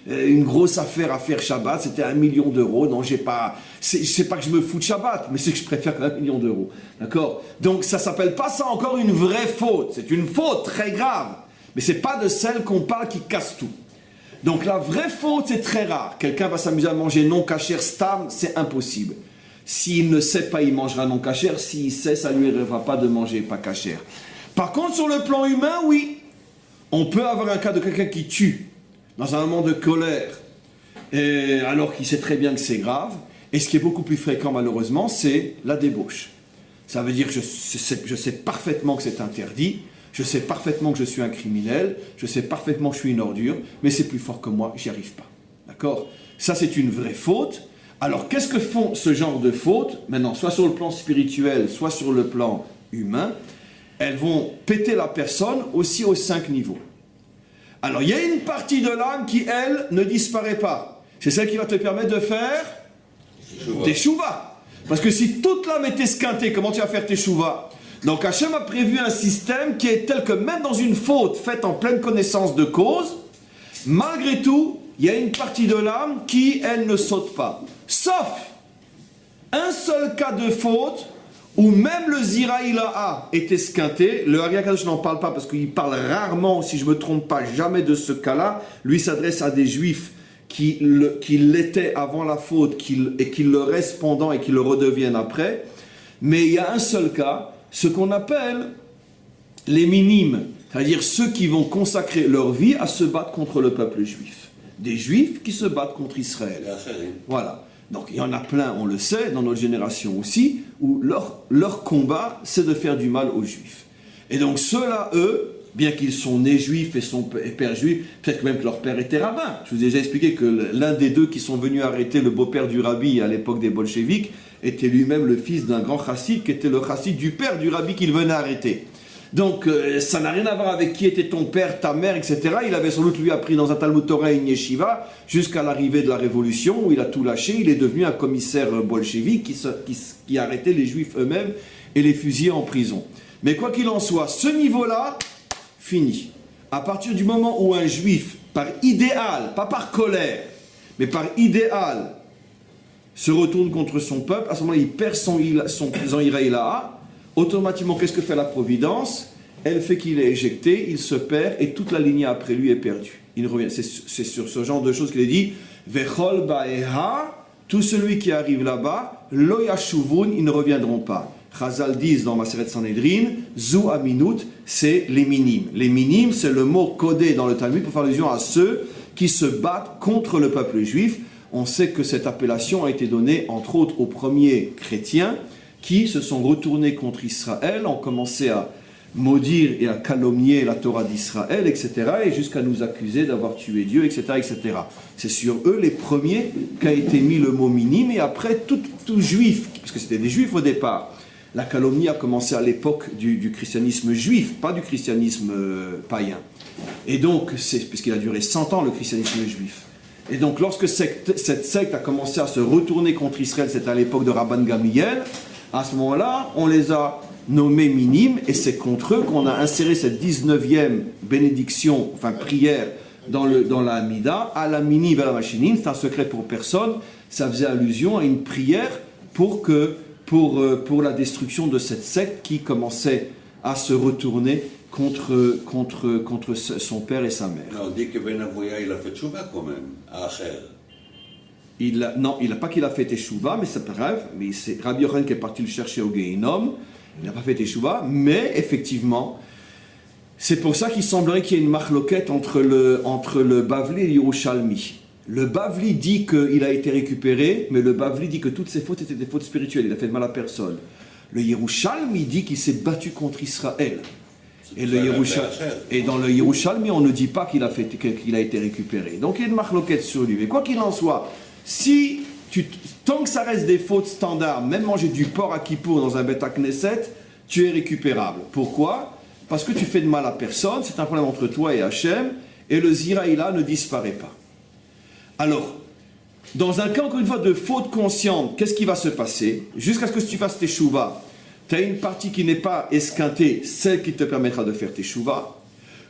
une grosse affaire à faire Shabbat, c'était 1 million d'euros. Non, c'est pas que je me fous de Shabbat, mais c'est que je préfère 1 million d'euros. D'accord? Donc ça s'appelle pas ça encore une vraie faute. C'est une faute très grave, mais c'est pas de celle qu'on parle qui casse tout. Donc la vraie faute, c'est très rare. Quelqu'un va s'amuser à manger non cachère stam, c'est impossible. S'il ne sait pas, il mangera non cachère. S'il sait, ça ne lui arrivera pas de manger pas cachère. Par contre, sur le plan humain, oui. On peut avoir un cas de quelqu'un qui tue dans un moment de colère, alors qu'il sait très bien que c'est grave. Et ce qui est beaucoup plus fréquent, malheureusement, c'est la débauche. Ça veut dire que je sais parfaitement que c'est interdit. Je sais parfaitement que je suis un criminel, je sais parfaitement que je suis une ordure, mais c'est plus fort que moi, j'y arrive pas. D'accord? Ça, c'est une vraie faute. Alors, qu'est-ce que font ce genre de fautes? Maintenant, soit sur le plan spirituel, soit sur le plan humain, elles vont péter la personne aussi aux 5 niveaux. Alors, il y a une partie de l'âme qui, elle, ne disparaît pas. C'est celle qui va te permettre de faire teshuva. Parce que si toute l'âme est esquintée, comment tu vas faire teshuva? Donc Hachem a prévu un système qui est tel que même dans une faute faite en pleine connaissance de cause, malgré tout, il y a une partie de l'âme qui, elle, ne saute pas. Sauf un seul cas de faute où même le Ziraïla'a est esquinté. Le Ari HaKadosh n'en parle pas parce qu'il parle rarement, si je ne me trompe pas, jamais de ce cas-là. Lui s'adresse à des juifs qui l'étaient avant la faute et qui le restent pendant et qui le redeviennent après. Mais il y a un seul cas, ce qu'on appelle les minimes, c'est-à-dire ceux qui vont consacrer leur vie à se battre contre le peuple juif. Des juifs qui se battent contre Israël. Voilà. Donc il y en a plein, on le sait, dans notre génération aussi, où leur combat, c'est de faire du mal aux juifs. Et donc ceux-là, eux, bien qu'ils sont nés juifs et sont pères juifs, peut-être même que leur père était rabbin. Je vous ai déjà expliqué que l'un des deux qui sont venus arrêter le beau-père du rabbi à l'époque des bolcheviks était lui-même le fils d'un grand chassid qui était le chassid du père du rabbi qu'il venait arrêter. Donc ça n'a rien à voir avec qui était ton père, ta mère, etc. Il avait sans doute lui appris dans un Talmud Torah et une yeshiva jusqu'à l'arrivée de la Révolution où il a tout lâché. Il est devenu un commissaire bolchevique qui arrêtait les juifs eux-mêmes et les fusillait en prison. Mais quoi qu'il en soit, ce niveau-là, fini. À partir du moment où un juif, par idéal, pas par colère, mais par idéal, se retourne contre son peuple, à ce moment-là, il perd son ira ilaha. Automatiquement, qu'est-ce que fait la Providence? Elle fait qu'il est éjecté, il se perd, et toute la lignée après lui est perdue. Il revient. C'est sur ce genre de choses qu'il est dit Vechol ba'eha, tout celui qui arrive là-bas, lo yashuvun, ils ne reviendront pas. Chazal disent dans Maseret Sanhedrin, Zu Aminut, c'est les minimes. Les minimes, c'est le mot codé dans le Talmud pour faire allusion à ceux qui se battent contre le peuple juif. On sait que cette appellation a été donnée, entre autres, aux premiers chrétiens qui se sont retournés contre Israël, ont commencé à maudire et à calomnier la Torah d'Israël, etc., et jusqu'à nous accuser d'avoir tué Dieu, etc., etc. C'est sur eux, les premiers, qu'a été mis le mot minime, et après, tout juif, parce que c'était des juifs au départ. La calomnie a commencé à l'époque du christianisme juif, pas du christianisme païen. Et donc, puisqu'il a duré 100 ans, le christianisme juif. Et donc, lorsque cette secte a commencé à se retourner contre Israël, c'était à l'époque de Rabban Gamliel, à ce moment-là, on les a nommés minimes, et c'est contre eux qu'on a inséré cette 19e bénédiction, enfin prière, dans la Hamida, à la mini, à la machinine, c'est un secret pour personne, ça faisait allusion à une prière pour la destruction de cette secte qui commençait à se retourner contre son père et sa mère. On dit que Ben Avoya, il a fait tchouva quand même, à Acher. Non, il n'a pas qu'il a fait Teshuvah, mais c'est pas grave. Mais c'est Rabbi Yochanan qui est parti le chercher au Gehinom. Il n'a pas fait Teshuvah, mais effectivement, c'est pour ça qu'il semblerait qu'il y ait une marloquette entre le Bavli et le Yerushalmi. Le Bavli dit qu'il a été récupéré, mais le Bavli dit que toutes ses fautes étaient des fautes spirituelles. Il n'a fait de mal à personne. Le Yerushalmi dit qu'il s'est battu contre Israël. Et dans le Yerushalmi, on ne dit pas qu'il a été récupéré. Donc il y a une marloquette sur lui. Mais quoi qu'il en soit, tant que ça reste des fautes standards, même manger du porc à Kippour dans un Beth Knesset, tu es récupérable. Pourquoi? Parce que tu fais de mal à personne, c'est un problème entre toi et Hachem, et le Ziraïla ne disparaît pas. Alors, dans un cas, encore une fois, de faute consciente, qu'est-ce qui va se passer? Jusqu'à ce que tu fasses tes chouvas, tu as une partie qui n'est pas esquintée, celle qui te permettra de faire tes chouvas.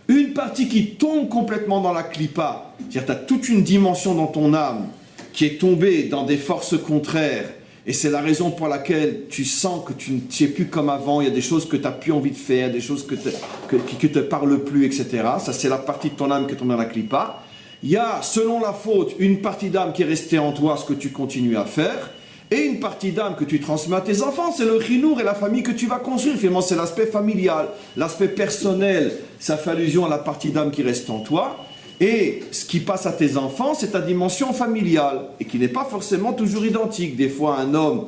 Une partie qui tombe complètement dans la clipa, c'est-à-dire tu as toute une dimension dans ton âme qui est tombée dans des forces contraires, et c'est la raison pour laquelle tu sens que tu n'es plus comme avant, il y a des choses que tu n'as plus envie de faire, des choses qui ne te parlent plus, etc. Ça, c'est la partie de ton âme qui est tombée dans la clipa. Il y a, selon la faute, une partie d'âme qui est restée en toi, ce que tu continues à faire, et une partie d'âme que tu transmets à tes enfants, c'est le chinour et la famille que tu vas construire. Finalement, c'est l'aspect familial, l'aspect personnel, ça fait allusion à la partie d'âme qui reste en toi. Et ce qui passe à tes enfants, c'est ta dimension familiale, et qui n'est pas forcément toujours identique. Des fois, un homme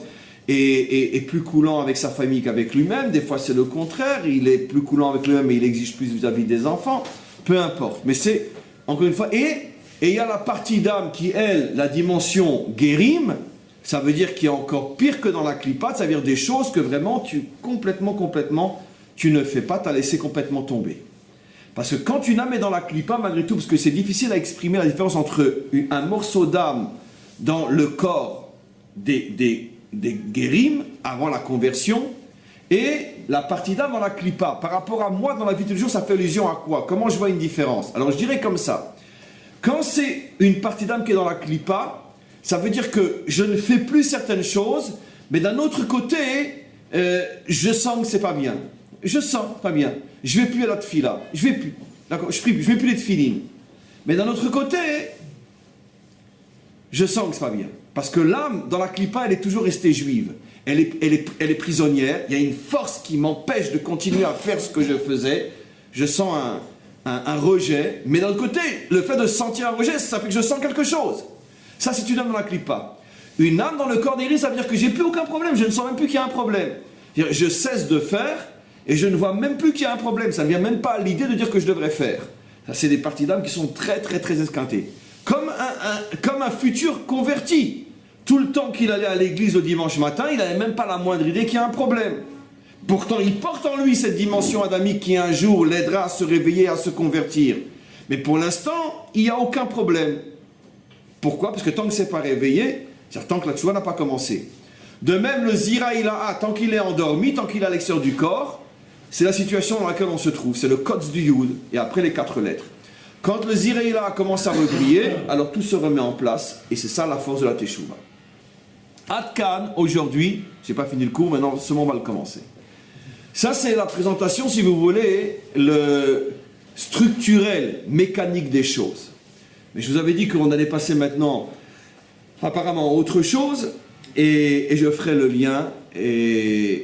est plus coulant avec sa famille qu'avec lui-même, des fois c'est le contraire, il est plus coulant avec lui-même et il exige plus vis-à-vis des enfants, peu importe. Mais c'est, encore une fois, et il y a la partie d'âme qui, elle, la dimension guérim, ça veut dire qu'il y a encore pire que dans la clipate, ça veut dire des choses que vraiment, complètement, tu ne fais pas, tu as laissé complètement tomber. Parce que quand tu la mets dans la clipa, malgré tout, parce que c'est difficile à exprimer la différence entre un morceau d'âme dans le corps des guérims avant la conversion et la partie d'âme dans la clipa. Par rapport à moi, dans la vie de tous les jours, ça fait allusion à quoi? Comment je vois une différence? Alors je dirais comme ça. Quand c'est une partie d'âme qui est dans la clipa, ça veut dire que je ne fais plus certaines choses, mais d'un autre côté, je sens que c'est pas bien. Je sens pas bien. Je vais plus à la tfila. Je vais plus. D'accord? Je vais plus les tfilines. Mais d'un autre côté, je sens que c'est pas bien. Parce que l'âme, dans la clipa, elle est toujours restée juive. Elle est prisonnière. Il y a une force qui m'empêche de continuer à faire ce que je faisais. Je sens un rejet. Mais d'un autre côté, le fait de sentir un rejet, ça fait que je sens quelque chose. Ça, c'est une âme dans la clipa. Une âme dans le corps d'Élie, ça veut dire que j'ai plus aucun problème, je ne sens même plus qu'il y a un problème. Je cesse de faire et je ne vois même plus qu'il y a un problème. Ça ne vient même pas à l'idée de dire que je devrais faire. Ça, c'est des parties d'âme qui sont très esquintées. Comme un futur converti. Tout le temps qu'il allait à l'église le dimanche matin, il n'avait même pas la moindre idée qu'il y a un problème. Pourtant, il porte en lui cette dimension adamique qui un jour l'aidera à se réveiller, à se convertir. Mais pour l'instant, il n'y a aucun problème. Pourquoi? Parce que tant que ce n'est pas réveillé, c'est-à-dire tant que la tchouva n'a pas commencé. De même, le zira ilaha, tant qu'il est endormi, tant qu'il est à l'extérieur du corps, c'est la situation dans laquelle on se trouve. C'est le kotz du yud, et après les 4 lettres. Quand le zira ilaha commence à rebriller, alors tout se remet en place, et c'est ça la force de la teshuva. Adkan, aujourd'hui, je n'ai pas fini le cours, maintenant seulement on va le commencer. Ça, c'est la présentation, si vous voulez, le structurel, mécanique des choses. Mais je vous avais dit qu'on allait passer maintenant, apparemment, à autre chose, et je ferai le lien, et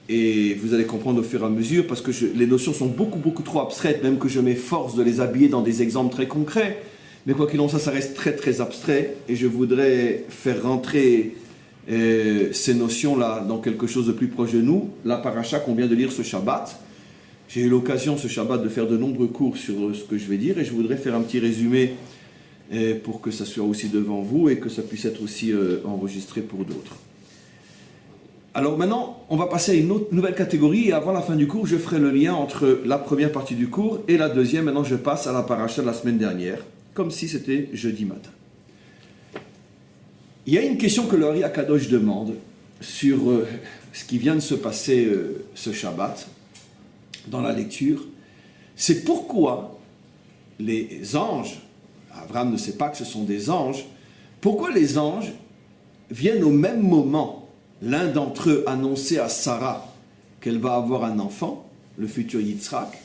vous allez comprendre au fur et à mesure, parce que les notions sont beaucoup trop abstraites, même que je m'efforce de les habiller dans des exemples très concrets. Mais quoi qu'il en soit, ça reste très abstrait, et je voudrais faire rentrer ces notions-là dans quelque chose de plus proche de nous. La paracha qu'on vient de lire ce Shabbat, j'ai eu l'occasion ce Shabbat de faire de nombreux cours sur ce que je vais dire, et je voudrais faire un petit résumé pour que ça soit aussi devant vous et que ça puisse être aussi enregistré pour d'autres. Alors maintenant, on va passer à une autre nouvelle catégorie, et avant la fin du cours, je ferai le lien entre la première partie du cours et la deuxième. Maintenant, je passe à la paracha de la semaine dernière, comme si c'était jeudi matin. Il y a une question que le Ari Akadosh demande sur ce qui vient de se passer ce Shabbat, dans la lecture. C'est pourquoi les anges, Abraham ne sait pas que ce sont des anges, pourquoi les anges viennent au même moment, l'un d'entre eux annoncer à Sarah qu'elle va avoir un enfant, le futur Yitzhak,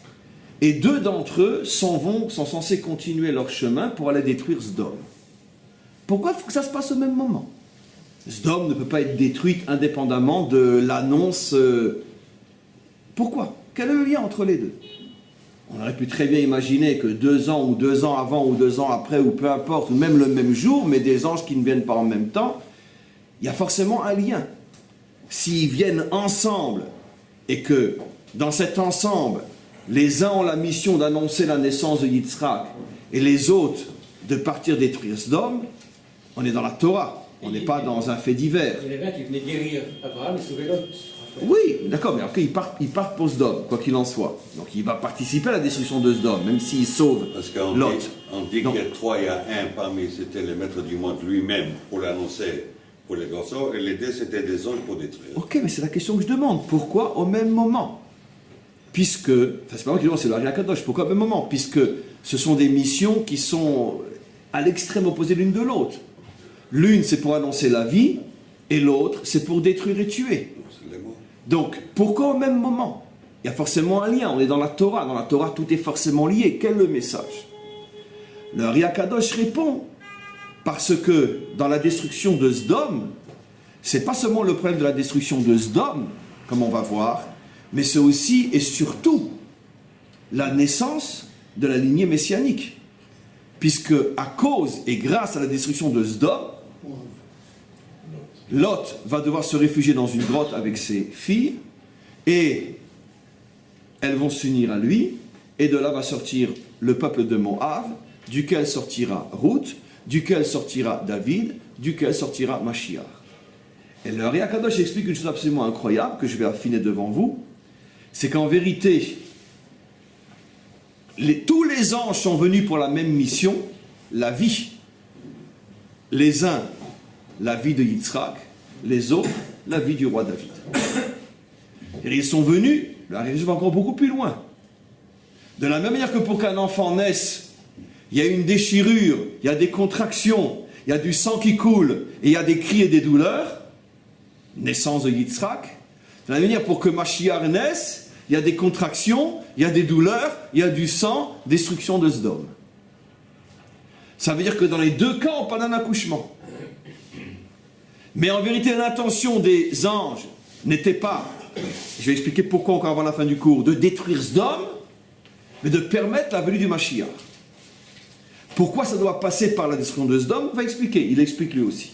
et 2 d'entre eux sont censés continuer leur chemin pour aller détruire Sdom. Pourquoi il faut que ça se passe au même moment? Sdom ne peut pas être détruite indépendamment de l'annonce. Pourquoi? Quel est le lien entre les deux? On aurait pu très bien imaginer que 2 ans, ou 2 ans avant, ou 2 ans après, ou peu importe, ou même le même jour, mais des anges qui ne viennent pas en même temps, il y a forcément un lien. S'ils viennent ensemble, et que dans cet ensemble, les uns ont la mission d'annoncer la naissance de Yitzhak, et les autres de partir détruire Sdom, on est dans la Torah, on n'est pas dans un fait divers. Il y en a qui venaient guérir Abraham et sauver Lot. Oui, d'accord, mais après ils partent pour Sdom, quoi qu'il en soit. Donc il va participer à la destruction de Sdom, même s'il sauve Lot. Parce qu'on dit qu'il y a 3, il y a un parmi, c'était le maître du monde lui-même pour l'annoncer pour les garçons, et les 2 c'était des anges pour détruire. Ok, mais c'est la question que je demande. Pourquoi au même moment? Puisque, enfin c'est pas moi qui demande, c'est le Ari Akadosh. Pourquoi au même moment? Puisque ce sont des missions qui sont à l'extrême opposé l'une de l'autre. L'une c'est pour annoncer la vie, et l'autre c'est pour détruire et tuer. Donc, pourquoi au même moment? Il y a forcément un lien, on est dans la Torah. Dans la Torah, tout est forcément lié. Quel est le message? Le Ari Akadosh répond, parce que dans la destruction de Sdom, c'est pas seulement le problème de la destruction de Sdom, comme on va voir, mais c'est aussi et surtout la naissance de la lignée messianique. Puisque à cause et grâce à la destruction de Sdom, Lot va devoir se réfugier dans une grotte avec ses filles, et elles vont s'unir à lui, et de là va sortir le peuple de Moab, duquel sortira Ruth, duquel sortira David, duquel sortira Mashiach. Et le Ari Akadosh explique une chose absolument incroyable, que je vais affiner devant vous, c'est qu'en vérité, tous les anges sont venus pour la même mission, la vie. Les uns, la vie de Yitzhak, les autres, la vie du roi David. Et ils sont venus, la réalité va encore beaucoup plus loin. De la même manière que pour qu'un enfant naisse, il y a une déchirure, il y a des contractions, il y a du sang qui coule, et il y a des cris et des douleurs, naissance de Yitzhak. De la même manière, pour que Mashiach naisse, il y a des contractions, il y a des douleurs, il y a du sang, destruction de Sdom. Ça veut dire que dans les 2 cas, on parle d'un accouchement. Mais en vérité, l'intention des anges n'était pas, je vais expliquer pourquoi encore avant la fin du cours, de détruire Sdom, mais de permettre la venue du Mashiach. Pourquoi ça doit passer par la destruction de Sdom? On va expliquer, il explique lui aussi.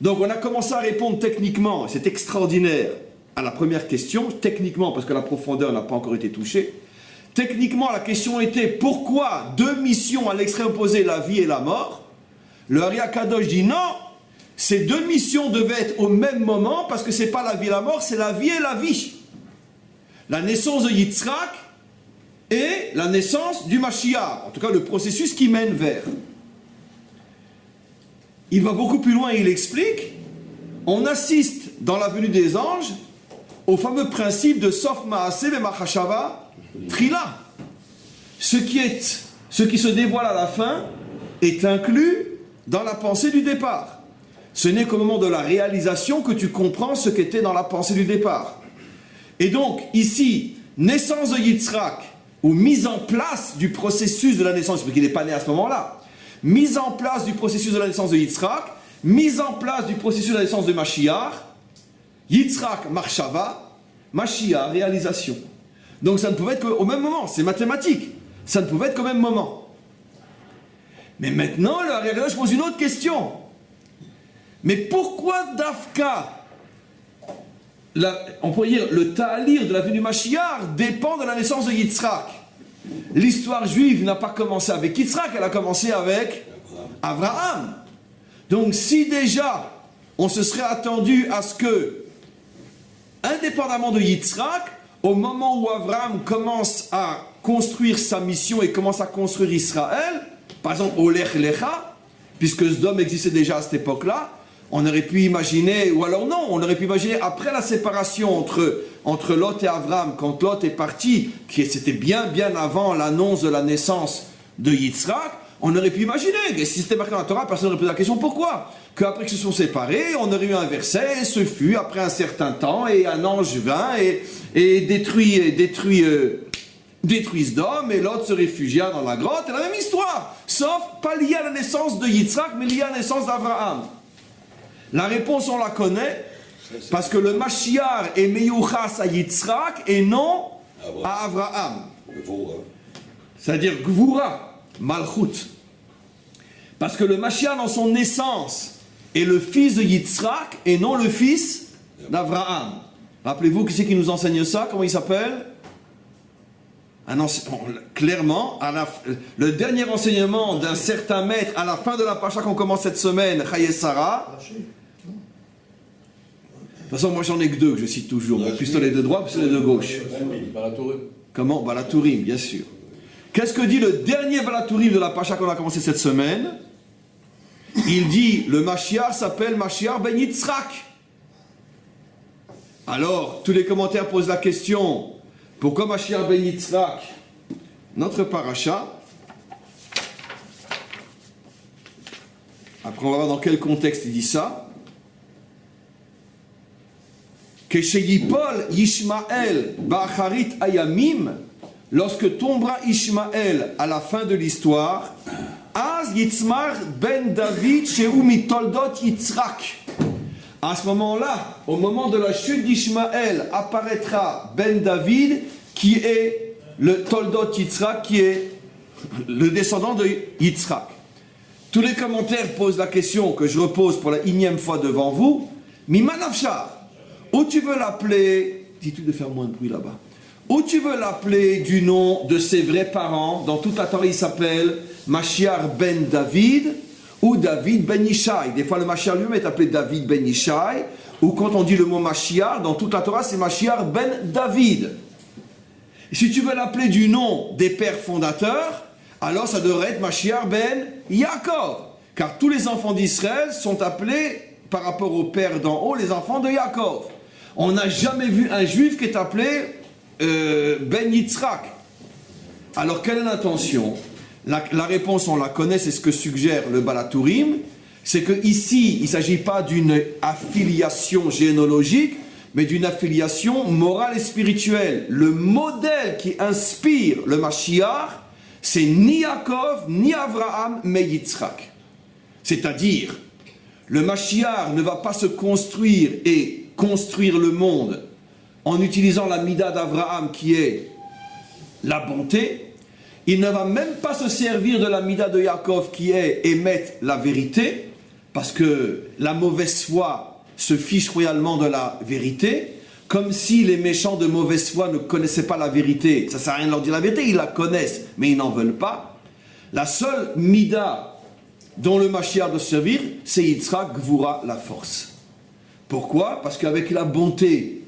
Donc on a commencé à répondre techniquement, c'est extraordinaire, à la première question, techniquement parce que la profondeur n'a pas encore été touchée. Techniquement, la question était pourquoi deux missions à l'extrême opposé, la vie et la mort? Le Ari Akadosh dit non, ces deux missions devaient être au même moment parce que c'est pas la vie et la mort, c'est la vie et la vie. La naissance de Yitzhak et la naissance du Mashiach, en tout cas le processus qui mène vers. Il va beaucoup plus loin et il explique, on assiste dans la venue des anges au fameux principe de Sof Maaseh V'Machashava Trila. Ce qui se dévoile à la fin est inclus dans la pensée du départ. Ce n'est qu'au moment de la réalisation que tu comprends ce qu'était dans la pensée du départ. Et donc, ici, naissance de Yitzhak, ou mise en place du processus de la naissance, parce qu'il n'est pas né à ce moment-là, mise en place du processus de la naissance de Yitzhak, mise en place du processus de la naissance de Mashiach, Yitzhak, Marshava, Mashiach, réalisation. Donc ça ne pouvait être qu'au même moment, c'est mathématique, ça ne pouvait être qu'au même moment. Mais maintenant, le Ari Akadosh pose une autre question. Mais pourquoi Dafka, on pourrait dire le ta'alir de la venue du Mashiach dépend de la naissance de Yitzhak? L'histoire juive n'a pas commencé avec Yitzhak, elle a commencé avec Abraham. Donc si déjà on se serait attendu à ce que, indépendamment de Yitzhak, au moment où Abraham commence à construire sa mission et commence à construire Israël, par exemple au Lech Lecha, puisque Sdom existait déjà à cette époque-là, on aurait pu imaginer, ou alors non, on aurait pu imaginer après la séparation entre Lot et Abraham, quand Lot est parti, c'était bien avant l'annonce de la naissance de Yitzhak, on aurait pu imaginer, et si c'était marqué dans la Torah, personne n'aurait posé la question pourquoi. Qu'après qu'ils se sont séparés, on aurait eu un verset, et ce fut après un certain temps, et un ange vint et détruit Sdom, et Lot se réfugia dans la grotte, et la même histoire, sauf pas lié à la naissance de Yitzhak, mais lié à la naissance d'Abraham. La réponse, on la connaît, parce que le Mashiach est meyuchas à Yitzhak et non à Abraham. C'est-à-dire Gvura, Malchut. Parce que le Mashiach, dans son naissance, est le fils de Yitzhak et non le fils d'Abraham. Rappelez-vous, qui c'est qui nous enseigne ça? Comment il s'appelle? Clairement, le dernier enseignement d'un certain maître à la fin de la pacha qu'on commence cette semaine, Chaye Sarah. De toute façon, moi j'en ai que deux que je cite toujours, mon pistolet de droite et pistolet de gauche. Comment? Balatourim, bien sûr. Qu'est-ce que dit le dernier Balatourim de la pacha qu'on a commencé cette semaine? Il dit, le Mashiach s'appelle Mashiach ben Yitzhak. Alors, tous les commentaires posent la question, pourquoi Mashiach ben Yitzhak? Notre paracha. Après, on va voir dans quel contexte il dit ça. Que chez Yipol Yishmael Ba'acharit Ayamim, lorsque tombera Ishmael à la fin de l'histoire, Az Yitzmar ben David Shehu Mitoldot Yitzhak. À ce moment-là, au moment de la chute d'Ishmael, apparaîtra Ben David, qui est le Toldot Yitzhak, qui est le descendant de Yitzhak. Tous les commentaires posent la question que je repose pour la 1e fois devant vous. Mimanavshar, où tu veux l'appeler, dis-tu de faire moins de bruit là-bas, où tu veux l'appeler du nom de ses vrais parents, dans toute la Torah il s'appelle Mashiach ben David, ou David ben Yishai. Des fois le Mashiach lui-même est appelé David ben Yishai, ou quand on dit le mot Mashiach, dans toute la Torah c'est Mashiach ben David. Et si tu veux l'appeler du nom des pères fondateurs, alors ça devrait être Mashiach ben Yaakov, car tous les enfants d'Israël sont appelés, par rapport au père d'en haut, les enfants de Yaakov. On n'a jamais vu un juif qui est appelé Ben Yitzhak. Alors quelle est l'intention? La réponse, on la connaît, c'est ce que suggère le Balatourim, c'est qu'ici, il ne s'agit pas d'une affiliation généalogique, mais d'une affiliation morale et spirituelle. Le modèle qui inspire le Mashiach, c'est ni Yaakov, ni Abraham, mais Yitzhak. C'est-à-dire, le Mashiach ne va pas se construire et construire le monde en utilisant la mida d'Abraham qui est la bonté. Il ne va même pas se servir de la mida de Yaakov qui est émettre la vérité, parce que la mauvaise foi se fiche royalement de la vérité, comme si les méchants de mauvaise foi ne connaissaient pas la vérité. Ça ne sert à rien de leur dire la vérité, ils la connaissent, mais ils n'en veulent pas. La seule mida dont le Mashiach doit servir, c'est Yitzhak, Gvura, la force. Pourquoi? Parce qu'avec la bonté,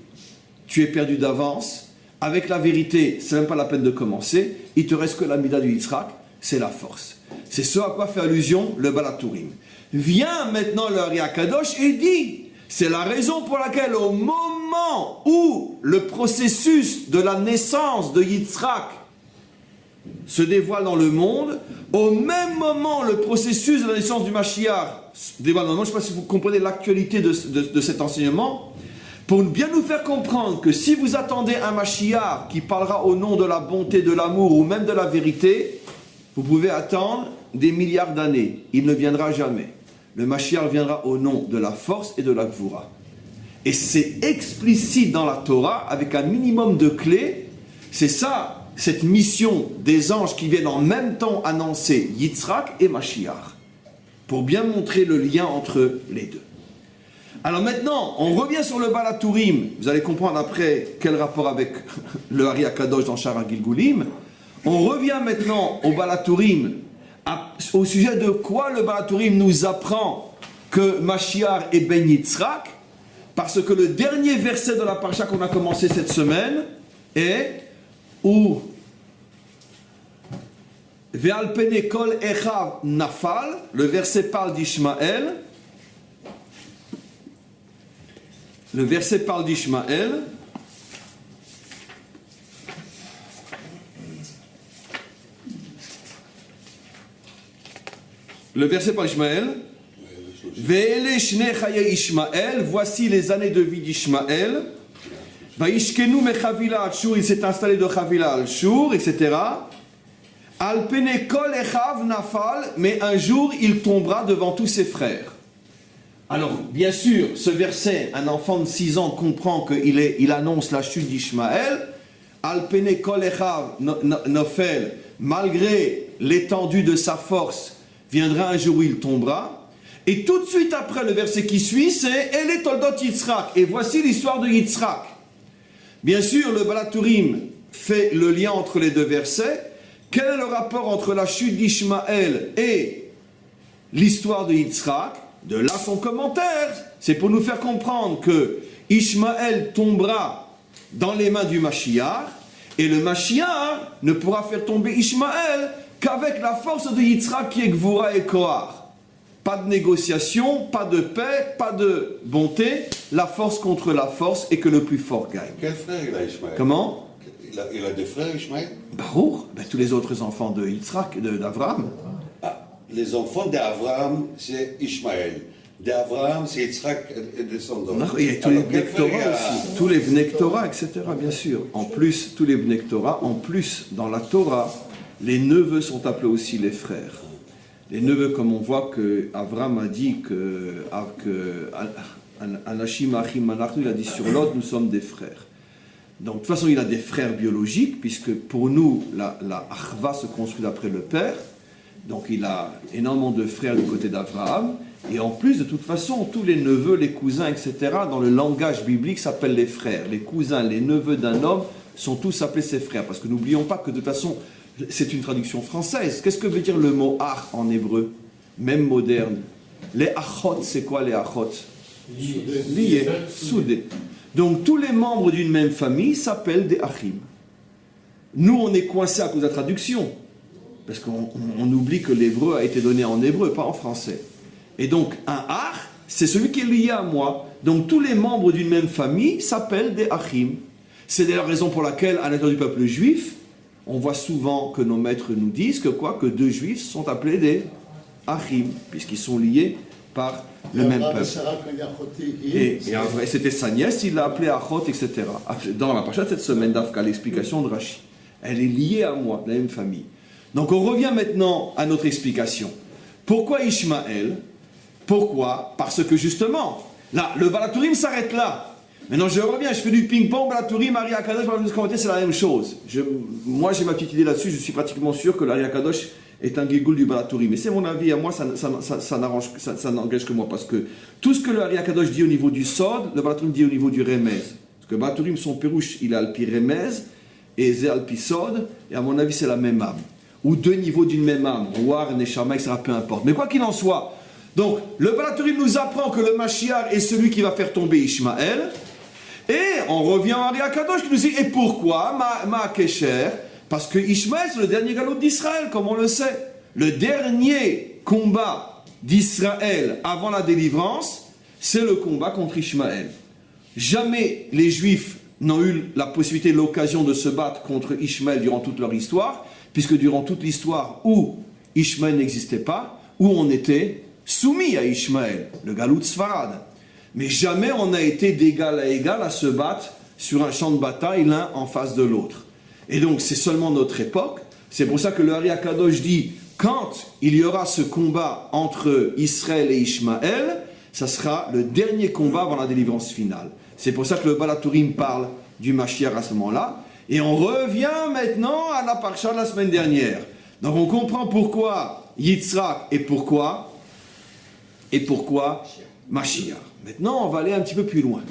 tu es perdu d'avance. Avec la vérité, c'est même pas la peine de commencer. Il te reste que la mida du Yitzhak, c'est la force. C'est ce à quoi fait allusion le Balaturim. Vient maintenant le Ari Akadosh et dit, c'est la raison pour laquelle au moment où le processus de la naissance de Yitzhak se dévoile dans le monde, au même moment le processus de la naissance du Mashiach se dévoile dans le monde. Je ne sais pas si vous comprenez l'actualité de cet enseignement, pour bien nous faire comprendre que si vous attendez un Mashiach qui parlera au nom de la bonté, de l'amour ou même de la vérité, vous pouvez attendre des milliards d'années. Il ne viendra jamais. Le Mashiach viendra au nom de la force et de la Gvura. Et c'est explicite dans la Torah, avec un minimum de clés. C'est ça, cette mission des anges qui viennent en même temps annoncer Yitzhak et Mashiach, pour bien montrer le lien entre les deux. Alors maintenant, on revient sur le Balaturim. Vous allez comprendre après quel rapport avec le Ari Akadosh dans Shara Gilgulim. On revient maintenant au Balaturim, au sujet de quoi le Balaturim nous apprend que Mashiach est Ben Yitzhak, parce que le dernier verset de la parasha qu'on a commencé cette semaine est où Ve'al pene kol echav nafal, le verset parle d'Ishmaël. Le verset parle d'Ishmaël. Le verset par Ishmaël. Ve'ele shne chaye Ishmaël, voici les années de vie d'Ishmaël. Vaishkenu mechavila al shur, il s'est installé de Chavila al shur, etc. Al pene kol echav nafal, mais un jour il tombera devant tous ses frères. Alors, bien sûr, ce verset, un enfant de 6 ans comprend qu'il annonce la chute d'Ishmaël. Al pene kol echav nofel, malgré l'étendue de sa force, viendra un jour où il tombera. Et tout de suite après, le verset qui suit, c'est Ele toldot Yitzhak. Et voici l'histoire de Yitzhak. Bien sûr, le Balaturim fait le lien entre les deux versets. Quel est le rapport entre la chute d'Ishmaël et l'histoire de Yitzhak? De là son commentaire, c'est pour nous faire comprendre que Ishmaël tombera dans les mains du Mashiach, et le Mashiach ne pourra faire tomber Ishmaël qu'avec la force de Yitzhak qui est Gvura et Kohar. Pas de négociation, pas de paix, pas de bonté, la force contre la force et que le plus fort gagne. Quel frère il a Ishmaël? Comment? Il a des frères Ishmaël? Baruch, tous les autres enfants de Yitzhak, d'Avraham. Les enfants d'Avraham, c'est Ishmaël. D'Avraham, c'est Yitzhak et descendants. Il y a tous les Bnei Torah aussi. Tous les Bnei Torah, etc. Bien sûr. En plus, tous les Bnei Torah, en plus, dans la Torah, les neveux sont appelés aussi les frères. Les neveux, comme on voit que Avraham a dit que Anashim Achim Manachnu, il a dit sur l'autre, nous sommes des frères. Donc, de toute façon, il a des frères biologiques, puisque pour nous, la Achva se construit d'après le père. Donc il a énormément de frères du côté d'Abraham. Et en plus, de toute façon, tous les neveux, les cousins, etc., dans le langage biblique, s'appellent les frères. Les cousins, les neveux d'un homme sont tous appelés ses frères. Parce que n'oublions pas que de toute façon, c'est une traduction française. Qu'est-ce que veut dire le mot ach en hébreu? Même moderne. Les achot, c'est quoi les achot? Liés, soudés. Donc tous les membres d'une même famille s'appellent des achim. Nous, on est coincés à cause de la traduction. Parce qu'on oublie que l'hébreu a été donné en hébreu, pas en français. Et donc, un ach, c'est celui qui est lié à moi. Donc, tous les membres d'une même famille s'appellent des achim. C'est d'ailleurs la raison pour laquelle, à l'intérieur du peuple juif, on voit souvent que nos maîtres nous disent que 2 juifs sont appelés des achim, puisqu'ils sont liés par le même peuple. Et c'était sa nièce, il l'a appelé achot, etc. Dans la parasha de cette semaine d'Afka, l'explication de Rashi. Elle est liée à moi, de la même famille. Donc on revient maintenant à notre explication. Pourquoi Ishmaël? Pourquoi? Parce que justement, là, le Balaturim s'arrête là. Maintenant je reviens, je fais du ping-pong, Balaturim, Ari Akadosh, c'est la même chose. Moi j'ai ma petite idée là-dessus, je suis pratiquement sûr que l'Ari Akadosh, est un Gilgul du Balatourim. Mais c'est mon avis, à moi, ça n'engage que moi, parce que tout ce que le Ari Akadosh dit au niveau du Sod, le Balatourim dit au niveau du Remez. Parce que Balatourim, son Pérouche, il a Alpi Remez, et Zé Alpi Sod, et à mon avis, c'est la même âme. Ou deux niveaux d'une même âme, Roar, Neshama, etc., peu importe. Mais quoi qu'il en soit, donc, le Balatourim nous apprend que le Mashiach est celui qui va faire tomber Ishmaël, et on revient à Ari Akadosh qui nous dit, et pourquoi Ma Kesher? Parce que Ishmaël, c'est le dernier galop d'Israël, comme on le sait. Le dernier combat d'Israël avant la délivrance, c'est le combat contre Ishmaël. Jamais les Juifs n'ont eu la possibilité, l'occasion de se battre contre Ishmaël durant toute leur histoire, puisque durant toute l'histoire où Ishmaël n'existait pas, où on était soumis à Ishmaël, le Galout Sfarad. Mais jamais on n'a été d'égal à égal à se battre sur un champ de bataille l'un en face de l'autre. Et donc c'est seulement notre époque. C'est pour ça que le Ari Akadosh dit, quand il y aura ce combat entre Israël et Ishmaël, ça sera le dernier combat avant la délivrance finale. C'est pour ça que le Balatourim parle du Mashiach à ce moment-là. Et on revient maintenant à la Parsha de la semaine dernière. Donc on comprend pourquoi Yitzhak et pourquoi Mashiach. Maintenant on va aller un petit peu plus loin.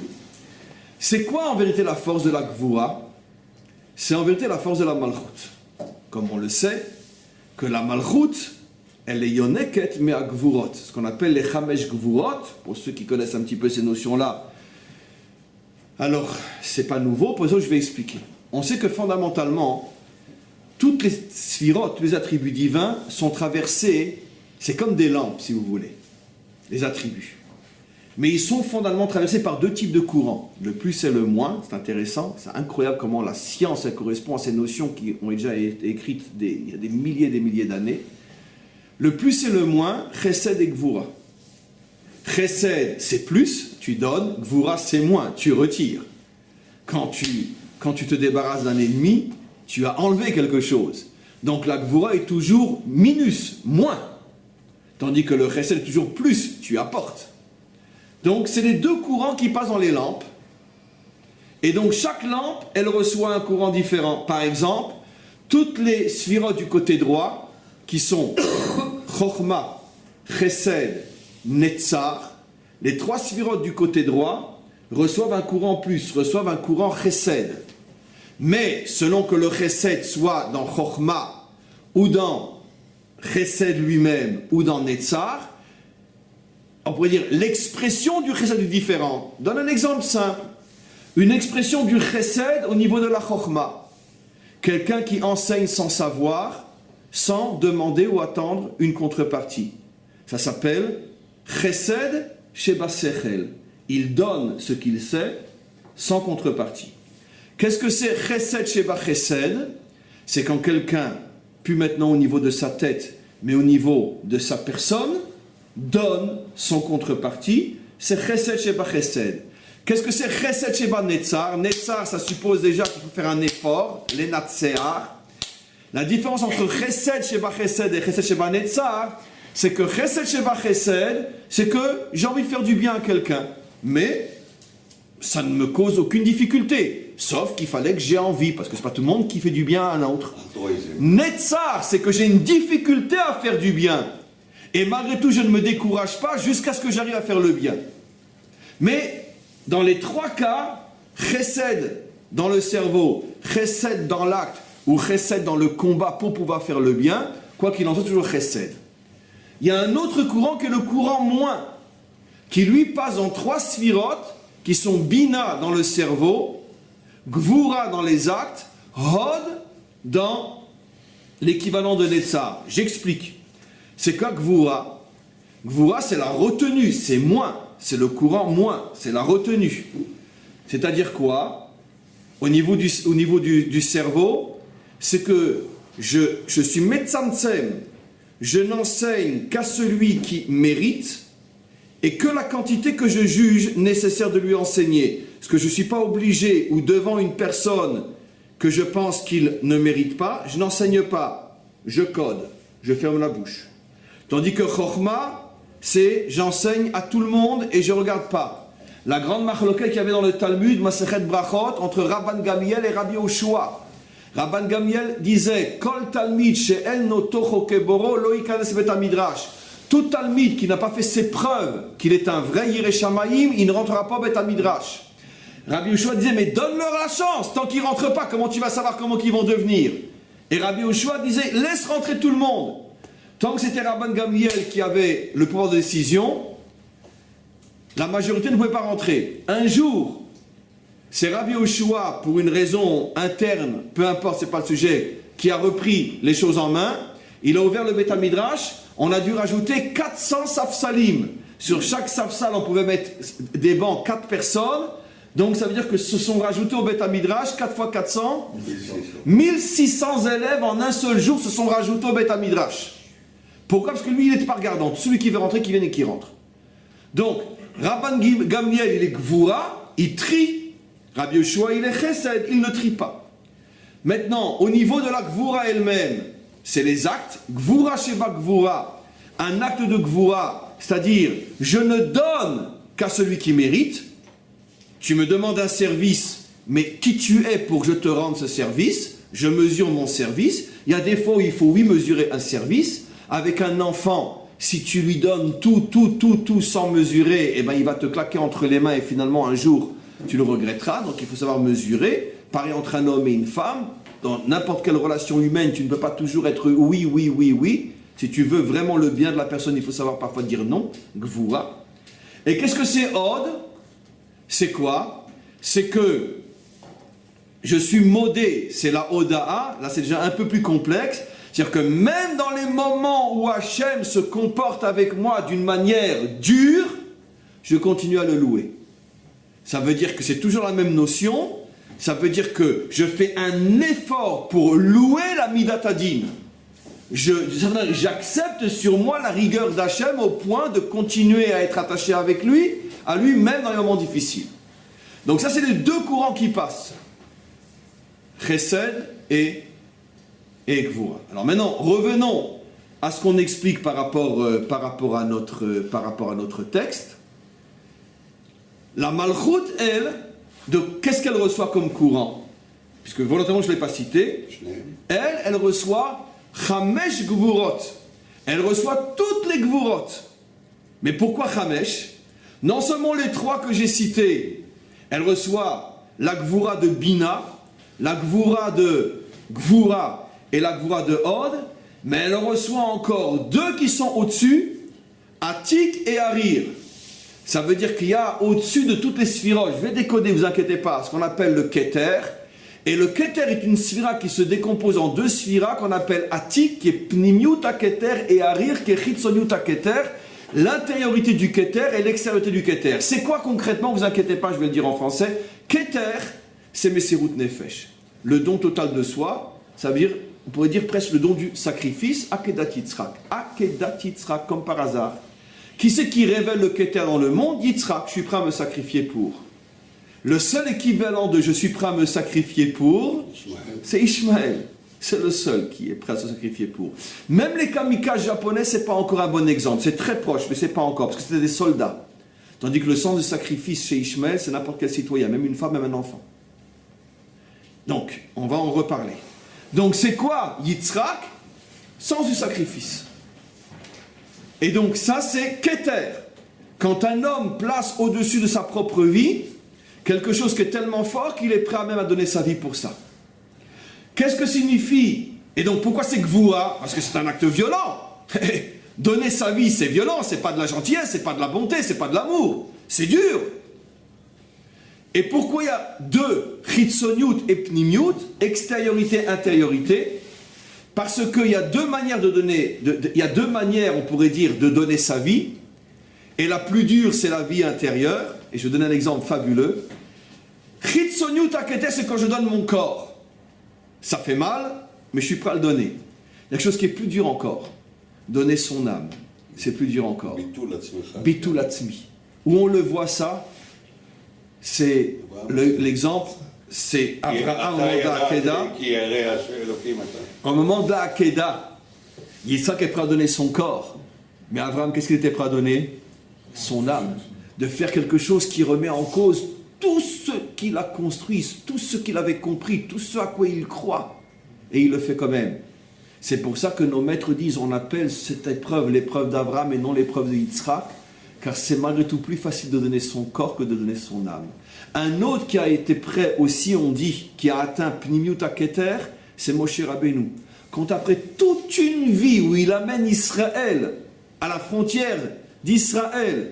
C'est quoi en vérité la force de la Gvura? C'est en vérité la force de la Malchut. Comme on le sait, que la Malchut, elle est Yoneket mais à Gvurot. Ce qu'on appelle les Chamesh Gvurot, pour ceux qui connaissent un petit peu ces notions-là. Alors, c'est pas nouveau, pour ça je vais expliquer. On sait que fondamentalement, toutes les sphirotes, tous les attributs divins sont traversés, c'est comme des lampes si vous voulez, les attributs. Mais ils sont fondamentalement traversés par deux types de courants. Le plus et le moins, c'est intéressant, c'est incroyable comment la science elle correspond à ces notions qui ont déjà été écrites il y a des milliers d'années. Le plus et le moins, Chesed et Gvura. Chesed, c'est plus, tu donnes, Gvura, c'est moins, tu retires. Quand tu te débarrasses d'un ennemi, tu as enlevé quelque chose. Donc la Gvura est toujours minus, moins. Tandis que le Chesed est toujours plus, tu apportes. Donc, c'est les deux courants qui passent dans les lampes. Et donc, chaque lampe, elle reçoit un courant différent. Par exemple, toutes les sphirotes du côté droit, qui sont Chochma, Chesed, Netzar, les trois sphirotes du côté droit reçoivent un courant plus, reçoivent un courant Chesed. Mais, selon que le Chesed soit dans Chochma, ou dans Chesed lui-même, ou dans Netzar, on pourrait dire l'expression du chesed est différente. Donne un exemple simple. Une expression du chesed au niveau de la chokhma. Quelqu'un qui enseigne sans savoir, sans demander ou attendre une contrepartie. Ça s'appelle chesed sheba sechel. Il donne ce qu'il sait sans contrepartie. Qu'est-ce que c'est chesed sheba chesed? C'est quand quelqu'un, plus maintenant au niveau de sa tête, mais au niveau de sa personne, donne son contrepartie, c'est Chesed Sheba Chesed. Qu'est-ce que c'est Chesed Sheba Netzar? Netzar, ça suppose déjà qu'il faut faire un effort, les Natsear. La différence entre Chesed Sheba Chesed et Chesed Sheba Netzar, c'est que Chesed Sheba Chesed, c'est que j'ai envie de faire du bien à quelqu'un, mais ça ne me cause aucune difficulté, sauf qu'il fallait que j'ai envie, parce que c'est pas tout le monde qui fait du bien à un autre. Netzar, c'est que j'ai une difficulté à faire du bien. Et malgré tout, je ne me décourage pas jusqu'à ce que j'arrive à faire le bien. Mais dans les trois cas, chesed dans le cerveau, chesed dans l'acte, ou chesed dans le combat pour pouvoir faire le bien, quoi qu'il en soit, toujours chesed. Il y a un autre courant qui est le courant moins, qui lui passe en trois sphirotes, qui sont bina dans le cerveau, gvura dans les actes, hod dans l'équivalent de Netzar. J'explique. C'est quoi Gvura? Gvura, c'est la retenue, c'est moins, c'est le courant moins, c'est la retenue. C'est-à-dire quoi? Au niveau du cerveau, c'est que je suis metzamtsem, je n'enseigne qu'à celui qui mérite et que la quantité que je juge nécessaire de lui enseigner. Parce que je ne suis pas obligé ou devant une personne que je pense qu'il ne mérite pas, je n'enseigne pas, je code, je ferme la bouche. Tandis que Chokhma, c'est j'enseigne à tout le monde et je ne regarde pas. La grande machloket qu'il y avait dans le Talmud, Masechet Brachot, entre Rabban Gamliel et Rabbi Yoshua. Rabban Gamliel disait Kol Talmid she'en noto chokeboro lo yikanes bet hamidrash. Tout Talmid qui n'a pas fait ses preuves qu'il est un vrai Yireh Shamayim, il ne rentrera pas au Bet Hamidrash. Rabbi Yoshua disait, mais donne-leur la chance, tant qu'ils ne rentrent pas, comment tu vas savoir comment ils vont devenir? Et Rabbi Yoshua disait, laisse rentrer tout le monde. Tant que c'était Rabban Gamliel qui avait le pouvoir de décision, la majorité ne pouvait pas rentrer. Un jour, c'est Rabbi Yoshua, pour une raison interne, peu importe, c'est pas le sujet, qui a repris les choses en main. Il a ouvert le Bet Hamidrash. On a dû rajouter 400 safsalim. Sur chaque safsal, on pouvait mettre des bancs, 4 personnes. Donc ça veut dire que se sont rajoutés au Bet Hamidrash, 4 fois 400, 1600 élèves en un seul jour se sont rajoutés au Bet Hamidrash. Pourquoi? Parce que lui, il n'était pas regardant. Celui qui veut rentrer, qui vienne et qui rentre. Donc, Rabban Gamliel, il est Gvura, il trie. Rabbi Yoshua, il est Chesed, il ne trie pas. Maintenant, au niveau de la Gvura elle-même, c'est les actes. Gvura Sheba Gvura, un acte de Gvura, c'est-à-dire, je ne donne qu'à celui qui mérite. Tu me demandes un service, mais qui tu es pour que je te rende ce service? Je mesure mon service. Il y a des fois où il faut, oui, mesurer un service. Avec un enfant, si tu lui donnes tout sans mesurer, eh ben, il va te claquer entre les mains et finalement, un jour, tu le regretteras. Donc, il faut savoir mesurer. Pareil entre un homme et une femme. Dans n'importe quelle relation humaine, tu ne peux pas toujours être oui. Si tu veux vraiment le bien de la personne, il faut savoir parfois dire non. Gvura. Et qu'est-ce que c'est Od? C'est quoi? C'est que je suis modé, c'est la Oda'a, là c'est déjà un peu plus complexe, c'est-à-dire que même dans les moments où Hachem se comporte avec moi d'une manière dure, je continue à le louer. Ça veut dire que c'est toujours la même notion, ça veut dire que je fais un effort pour louer la Midat Hadin. J'accepte sur moi la rigueur d'Hachem au point de continuer à être attaché avec lui, à lui même dans les moments difficiles. Donc ça c'est les deux courants qui passent. Chesed et Gvura. Alors maintenant, revenons à ce qu'on explique par rapport à notre texte. La Malchut, qu'est-ce qu'elle reçoit comme courant? Puisque volontairement je ne l'ai pas cité. Elle reçoit Chamesh Gvurot. Elle reçoit toutes les Gvurot. Mais pourquoi Chamesh? Non seulement les 3 que j'ai cités, elle reçoit la Gvura de Bina, la Gvura de Gvura et la Gvura de Od, mais elle reçoit encore 2 qui sont au-dessus, Atik et Arir. Ça veut dire qu'il y a au-dessus de toutes les sphirotes, je vais décoder, vous inquiétez pas, ce qu'on appelle le Keter. Et le Keter est une sphira qui se décompose en 2 sphiras qu'on appelle Atik, qui est Pnimiut Keter, et Arir, qui est Chitzoniut Keter. L'intériorité du Keter et l'extériorité du Keter. C'est quoi concrètement? Vous inquiétez pas, je vais le dire en français. Keter, c'est Messirut Nefesh. Le don total de soi, ça veut dire, on pourrait dire presque le don du sacrifice, Akedat Yitzhak. Akedat Yitzhak, comme par hasard. Qui c'est qui révèle le Keter dans le monde? Yitzhak, je suis prêt à me sacrifier pour. Le seul équivalent de je suis prêt à me sacrifier pour, c'est Ishmaël. C'est le seul qui est prêt à se sacrifier pour. Même les kamikazes japonais, c'est pas encore un bon exemple. C'est très proche, mais c'est pas encore, parce que c'était des soldats. Tandis que le sens du sacrifice chez Ishmaël, c'est n'importe quel citoyen, même une femme, même un enfant. Donc, on va en reparler. Donc, c'est quoi Yitzhak? Sens du sacrifice. Et donc, ça, c'est Keter. Quand un homme place au-dessus de sa propre vie quelque chose qui est tellement fort qu'il est prêt à même à donner sa vie pour ça. Qu'est-ce que signifie? Et donc pourquoi c'est Gvura? Parce que c'est un acte violent. Donner sa vie, c'est violent, c'est pas de la gentillesse, c'est pas de la bonté, c'est pas de l'amour. C'est dur. Et pourquoi il y a 2 Chitzoniut et Pnimiut, extériorité, intériorité? Parce qu'il y a 2 manières de donner, il y a 2 manières, on pourrait dire, de donner sa vie. Et la plus dure, c'est la vie intérieure. Et je vais donner un exemple fabuleux. Chitzoniut Aketer, c'est quand je donne mon corps. Ça fait mal, mais je suis prêt à le donner. Il y a quelque chose qui est plus dur encore. Donner son âme. C'est plus dur encore. Bitul Atzmi. Où on le voit ça, c'est l'exemple, c'est Abraham au moment de la Akeda. Yitzhak est prêt à donner son corps. Mais Abraham, qu'est-ce qu'il était prêt à donner? Son âme. De faire quelque chose qui remet en cause tout ce qu'il a construit, tout ce qu'il avait compris, tout ce à quoi il croit. Et il le fait quand même. C'est pour ça que nos maîtres disent, on appelle cette épreuve l'épreuve d'Abraham et non l'épreuve de Yitzhak, car c'est malgré tout plus facile de donner son corps que de donner son âme. Un autre qui a été prêt aussi, on dit, qui a atteint Pnimiut HaKeter, c'est Moshe Rabbeinu. Quand après toute une vie où il amène Israël à la frontière d'Israël,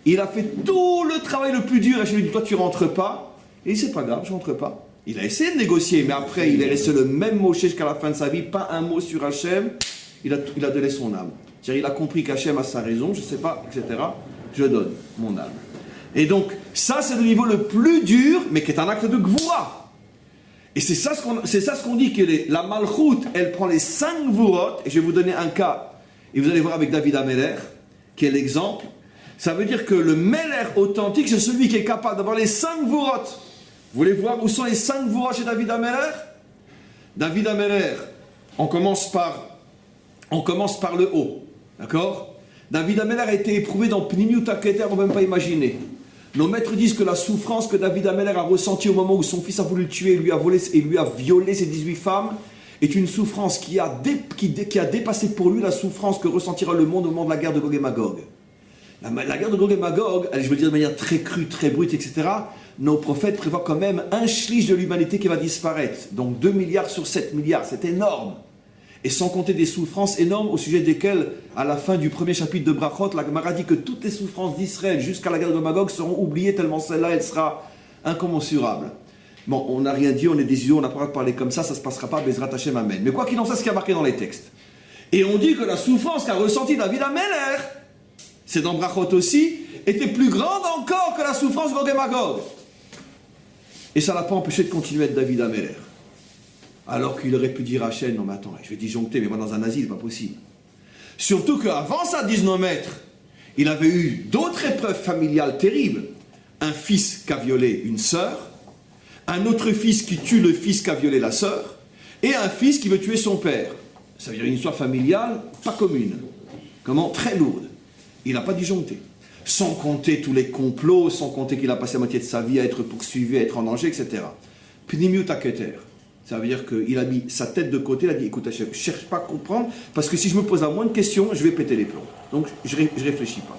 il a fait tout le travail le plus dur, et je lui ai dit, toi tu rentres pas, et il dit, c'est pas grave, je rentre pas. Il a essayé de négocier, mais après il est resté le même Moshe jusqu'à la fin de sa vie, pas un mot sur Hachem, il a donné son âme. C'est-à-dire, il a compris qu'Hachem a sa raison, je ne sais pas, etc. Je donne mon âme. Et donc, ça c'est le niveau le plus dur, mais qui est un acte de gvoura. Et c'est ça ce qu'on dit, que la Malchut, elle prend les 5 gvurot, et je vais vous donner un cas, et vous allez voir avec David Ameler, qui est l'exemple. Ça veut dire que le Meler authentique, c'est celui qui est capable d'avoir les 5 gvurot. Vous voulez voir où sont les 5 gvurot chez David Ameler? David Ameler, on commence par le haut. D'accord? David Ameler a été éprouvé dans Pnimiut HaKeter, on ne peut même pas imaginer. Nos maîtres disent que la souffrance que David Ameler a ressentie au moment où son fils a voulu le tuer et lui a violé ses 18 femmes est une souffrance qui a dépassé pour lui la souffrance que ressentira le monde au moment de la guerre de Gog et Magog. La guerre de Gog et Magog, je veux dire de manière très crue, très brute, etc., nos prophètes prévoient quand même un shlish de l'humanité qui va disparaître. Donc 2 milliards sur 7 milliards, c'est énorme. Et sans compter des souffrances énormes au sujet desquelles, à la fin du premier chapitre de Brachot, la Gemara dit que toutes les souffrances d'Israël jusqu'à la guerre de Magog seront oubliées tellement celle-là, elle sera incommensurable. Bon, on n'a rien dit, on est des idiots, on n'a pas parlé comme ça ne se passera pas, Bezrat Hashem, Amen. Mais quoi qu'il en soit, ce qui a marqué dans les textes. Et on dit que la souffrance qu'a ressentie David Ameler, c'est dans Brachot aussi, était plus grande encore que la souffrance de Gog et Magog. Et ça ne l'a pas empêché de continuer à être David Ameler. Alors qu'il aurait pu dire à Hachem, non mais attends, je vais disjoncter, mais moi dans un asile, c'est pas possible. Surtout qu'avant ça, disent nos maîtres, il avait eu d'autres épreuves familiales terribles. Un fils qui a violé une sœur, un autre fils qui tue le fils qui a violé la sœur, et un fils qui veut tuer son père. Ça veut dire une histoire familiale pas commune. Comment? Très lourde. Il n'a pas disjoncté. Sans compter tous les complots, sans compter qu'il a passé la moitié de sa vie à être poursuivi, à être en danger, etc. Pnimiut HaKeter. Ça veut dire qu'il a mis sa tête de côté, il a dit, écoute Hachem, je ne cherche pas à comprendre, parce que si je me pose la moindre question, je vais péter les plombs. Donc, je ne réfléchis pas.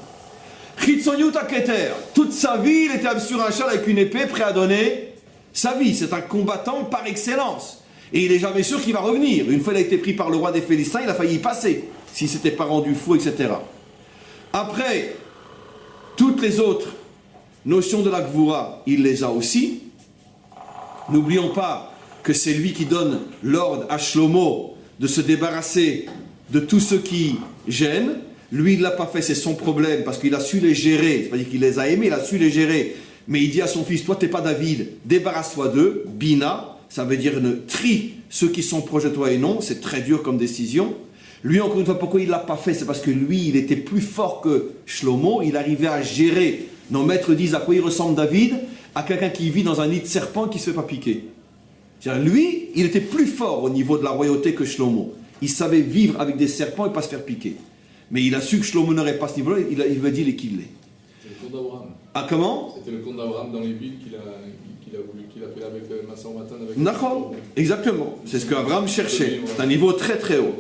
Chitzoniut HaKeter, toute sa vie, il était sur un char avec une épée, prêt à donner sa vie. C'est un combattant par excellence. Et il n'est jamais sûr qu'il va revenir. Une fois qu'il a été pris par le roi des Philistins, il a failli y passer, s'il ne s'était pas rendu fou, etc. Après, toutes les autres notions de la Gvura, il les a aussi. N'oublions pas que c'est lui qui donne l'ordre à Shlomo de se débarrasser de tous ceux qui gênent. Lui, il ne l'a pas fait, c'est son problème, parce qu'il a su les gérer. C'est pas dire qu'il les a aimés, il a su les gérer. Mais il dit à son fils, toi, tu n'es pas David, débarrasse-toi d'eux. Bina, ça veut dire trie ceux qui sont proches de toi et non. C'est très dur comme décision. Lui, encore une fois, pourquoi il ne l'a pas fait? C'est parce que lui, il était plus fort que Shlomo. Il arrivait à gérer. Nos maîtres disent à quoi il ressemble David? À quelqu'un qui vit dans un nid de serpent qui ne se fait pas piquer. Lui, il était plus fort au niveau de la royauté que Shlomo. Il savait vivre avec des serpents et pas se faire piquer. Mais il a su que Shlomo n'aurait pas ce niveau-là, il m'a dit qu'il l'est. C'est le conte d'Abraham. Ah, comment? C'était le conte d'Abraham dans les villes qu'il a fait avec Massa Matan. D'accord, exactement. C'est ce qu'Abraham cherchait. C'est un niveau très très haut.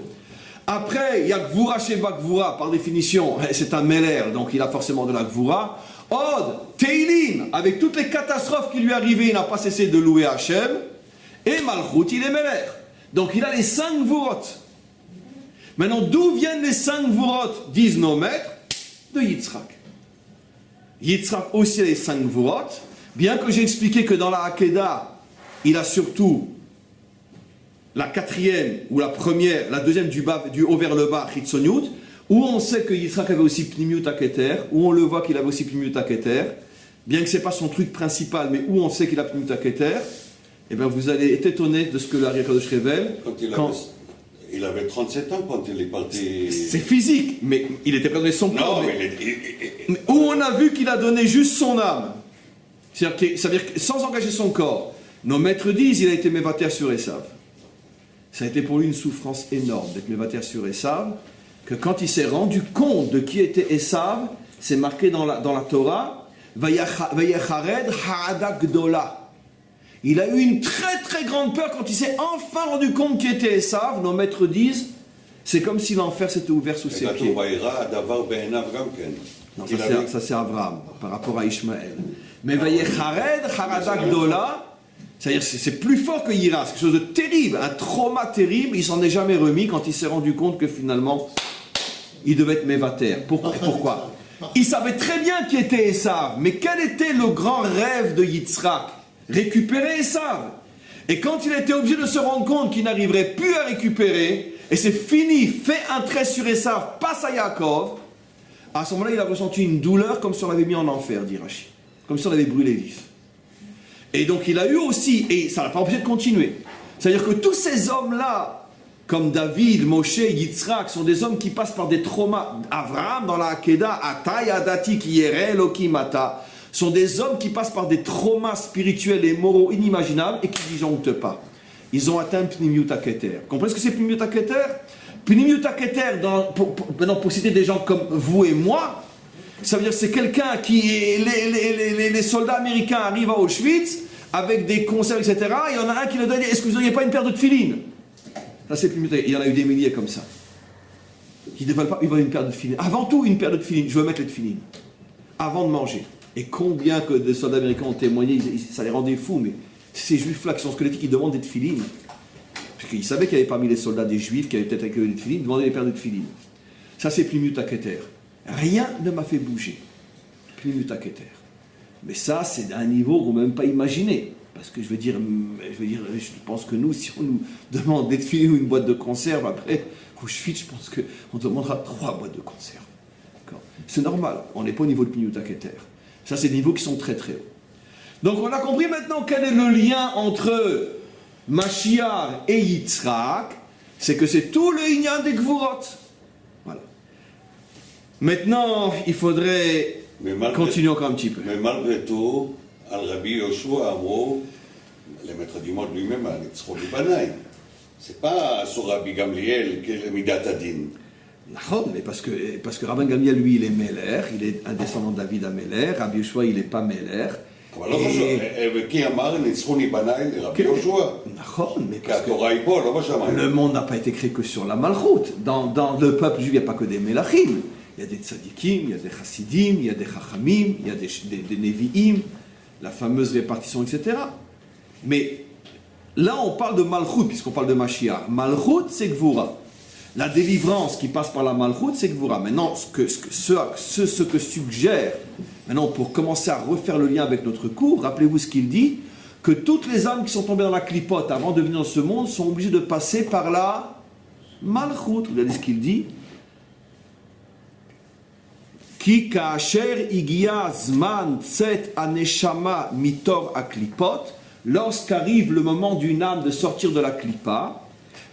Après, il y a Gvura Sheba Gvura, par définition, c'est un Meler, donc il a forcément de la Gvura. Od, Teilim, avec toutes les catastrophes qui lui arrivaient, il n'a pas cessé de louer Hachem. Et Malchut, il est Meler. Donc il a les 5 Gvurot. Maintenant, d'où viennent les 5 Gvurot, disent nos maîtres? De Yitzhak. Yitzhak aussi a les 5 Gvurot, bien que j'ai expliqué que dans la Hakeda, il a surtout la 4e ou la première, la 2e du haut vers le bas, Chitzoniut, où on sait que Yitzhak avait aussi Pnimiut HaKeter, où on le voit qu'il avait aussi Pnimiut HaKeter, bien que ce n'est pas son truc principal, mais où on sait qu'il a Pnimiut HaKeter. Eh bien, vous allez être étonné de ce que l'Ari Kadosh révèle. Il avait 37 ans quand il est parti. C'est physique, mais il était pas donné son corps. Non, mais où on a vu qu'il a donné juste son âme. C'est-à-dire que sans engager son corps, nos maîtres disent qu'il a été mévater sur Esav. Ça a été pour lui une souffrance énorme d'être mévater sur Esav, que quand il s'est rendu compte de qui était Esav, c'est marqué dans la Torah, Vayachared Ha'ada Gdola. Il a eu une très très grande peur quand il s'est enfin rendu compte qui était Esav. Nos maîtres disent, c'est comme si l'enfer s'était ouvert sous ses pieds. Non, ça c'est Abraham, par rapport à Ishmaël. Mais Vayechared, Harada Gdola, c'est-à-dire c'est plus fort que Yira, c'est quelque chose de terrible, un trauma terrible, il s'en est jamais remis quand il s'est rendu compte que finalement, il devait être Mévater. Pourquoi? Il savait très bien qui était Esav, mais quel était le grand rêve de Yitzhak? Récupérer Esav. Et quand il était obligé de se rendre compte qu'il n'arriverait plus à récupérer, et c'est fini, fait un trait sur Esav, passe à Yaakov, à ce moment-là, il a ressenti une douleur comme si on l'avait mis en enfer, dit Rashi. Comme si on l'avait brûlé vif. Et donc il a eu aussi, et ça ne l'a pas empêché de continuer. C'est-à-dire que tous ces hommes-là, comme David, Moshe, Yitzhak, sont des hommes qui passent par des traumas. Avraham dans la Hakeda, Ata Yadati Kiyere Elohim Ata, sont des hommes qui passent par des traumas spirituels et moraux inimaginables et qui ne disjonctent pas. Ils ont atteint Pnimiut HaKeter. Vous comprenez ce que c'est Pnimiut HaKeter? Pnimiut HaKeter, pour citer des gens comme vous et moi, ça veut dire que c'est quelqu'un qui... Les soldats américains arrivent à Auschwitz avec des conserves, etc. Il y en a un qui leur dit, est-ce que vous n'auriez pas une paire de tefilines? Ça c'est Pnimiut HaKeter. Il y en a eu des milliers comme ça. Ils ne veulent pas, ils veulent une paire de tefilines. Avant tout, une paire de tefilines. Je veux mettre les tefilines. Avant de manger. Et combien que de soldats américains ont témoigné, ça les rendait fous, mais ces juifs-là qui sont squelettiques, ils demandent des tefilines. Parce qu'ils savaient qu'il y avait parmi les soldats des juifs qui avaient peut-être avec eux des tefilines, ils demandaient des paires de tefilines. Ça c'est Pnimiut HaKeter. Rien ne m'a fait bouger. Pnimiut HaKeter. Mais ça, c'est un niveau qu'on ne peut même pas imaginer. Parce que je pense que nous, si on nous demande des tefilines ou une boîte de conserve, après, au Auschwitz, je pense qu'on demandera 3 boîtes de conserve. C'est normal, on n'est pas au niveau de Pnimiut HaKeter. Ça, c'est des niveaux qui sont très très hauts. Donc on a compris maintenant quel est le lien entre Mashiach et Yitzhak, c'est que c'est tout le Inyan des Gvurot. Voilà. Maintenant, il faudrait continuer encore un petit peu. Mais malgré tout, Al-Rabbi Yoshua Amro, le maître du monde lui-même, c'est pas sur Rabbi Gamliel qui est le Midat Adin. Non, mais parce que Rabban Gamliel, lui, il est Meller, il est un descendant de David à Meller, Rabbi Yoshua, il n'est pas Meller. וכי אמר ניצחוני בניי לרבי יהושע. נכון, mais כי התורה היא פה, לא בשמיים. Le monde n'a pas été créé que sur la Malchut. Dans le peuple juif, il n'y a pas que des Melachim. Il y a des tzadikim, il y a des chassidim, il y a des chachamim, il y a des nevi'im, la fameuse répartition, etc. Mais là, on parle de Malchut, puisqu'on parle de Mashiach. Malchut, c'est Gvura. La délivrance qui passe par la Malchut, c'est Gvura. Maintenant, ce que suggère, maintenant, pour commencer à refaire le lien avec notre cours, rappelez-vous ce qu'il dit, que toutes les âmes qui sont tombées dans la clipote avant de venir dans ce monde sont obligées de passer par la Malchut. Regardez ce qu'il dit. Ki ka'asher igia zman tset aneshama mitor aklipot, lorsqu'arrive le moment d'une âme de sortir de la klipa,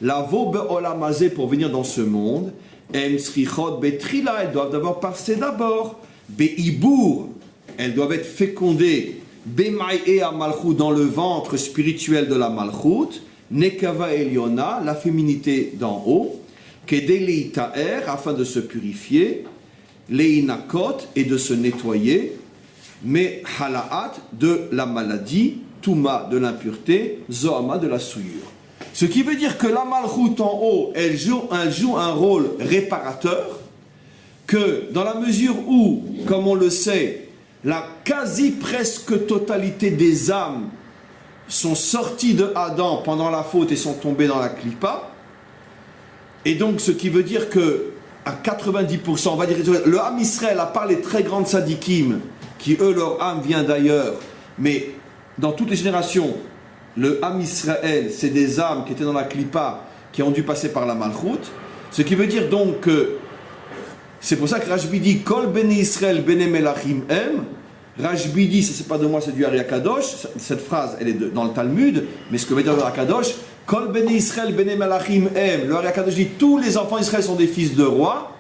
la vo be'olamazé pour venir dans ce monde, em srichot betrila, elles doivent d'abord passer d'abord, be'ibour, elles doivent être fécondées, be'maïe à malchut, dans le ventre spirituel de la malchut, nekava eliona, la féminité d'en haut, kedeli ta'er, afin de se purifier, leinakot, et de se nettoyer, mais halaat, de la maladie, touma, de l'impureté, zoama, de la souillure. Ce qui veut dire que la malchut en haut, elle joue un rôle réparateur, que dans la mesure où, comme on le sait, la quasi-presque totalité des âmes sont sorties de Adam pendant la faute et sont tombées dans la klipa, et donc ce qui veut dire que à 90%, on va dire, le Ham Israël, à part les très grandes sadikim, qui eux, leur âme vient d'ailleurs, mais dans toutes les générations, le Ham Israël, c'est des âmes qui étaient dans la klipa, qui ont dû passer par la malchut. Ce qui veut dire donc que, c'est pour ça que Rashbi dit, Kol bene Israël bene melachim em. Rashbi dit, ça c'est pas de moi, c'est du Ari Akadosh. Cette phrase, elle est dans le Talmud, mais ce que veut dire le Ari Akadosh, Kol bene Israël bene melachim em. Le Ari Akadosh dit, tous les enfants d'Israël sont des fils de rois.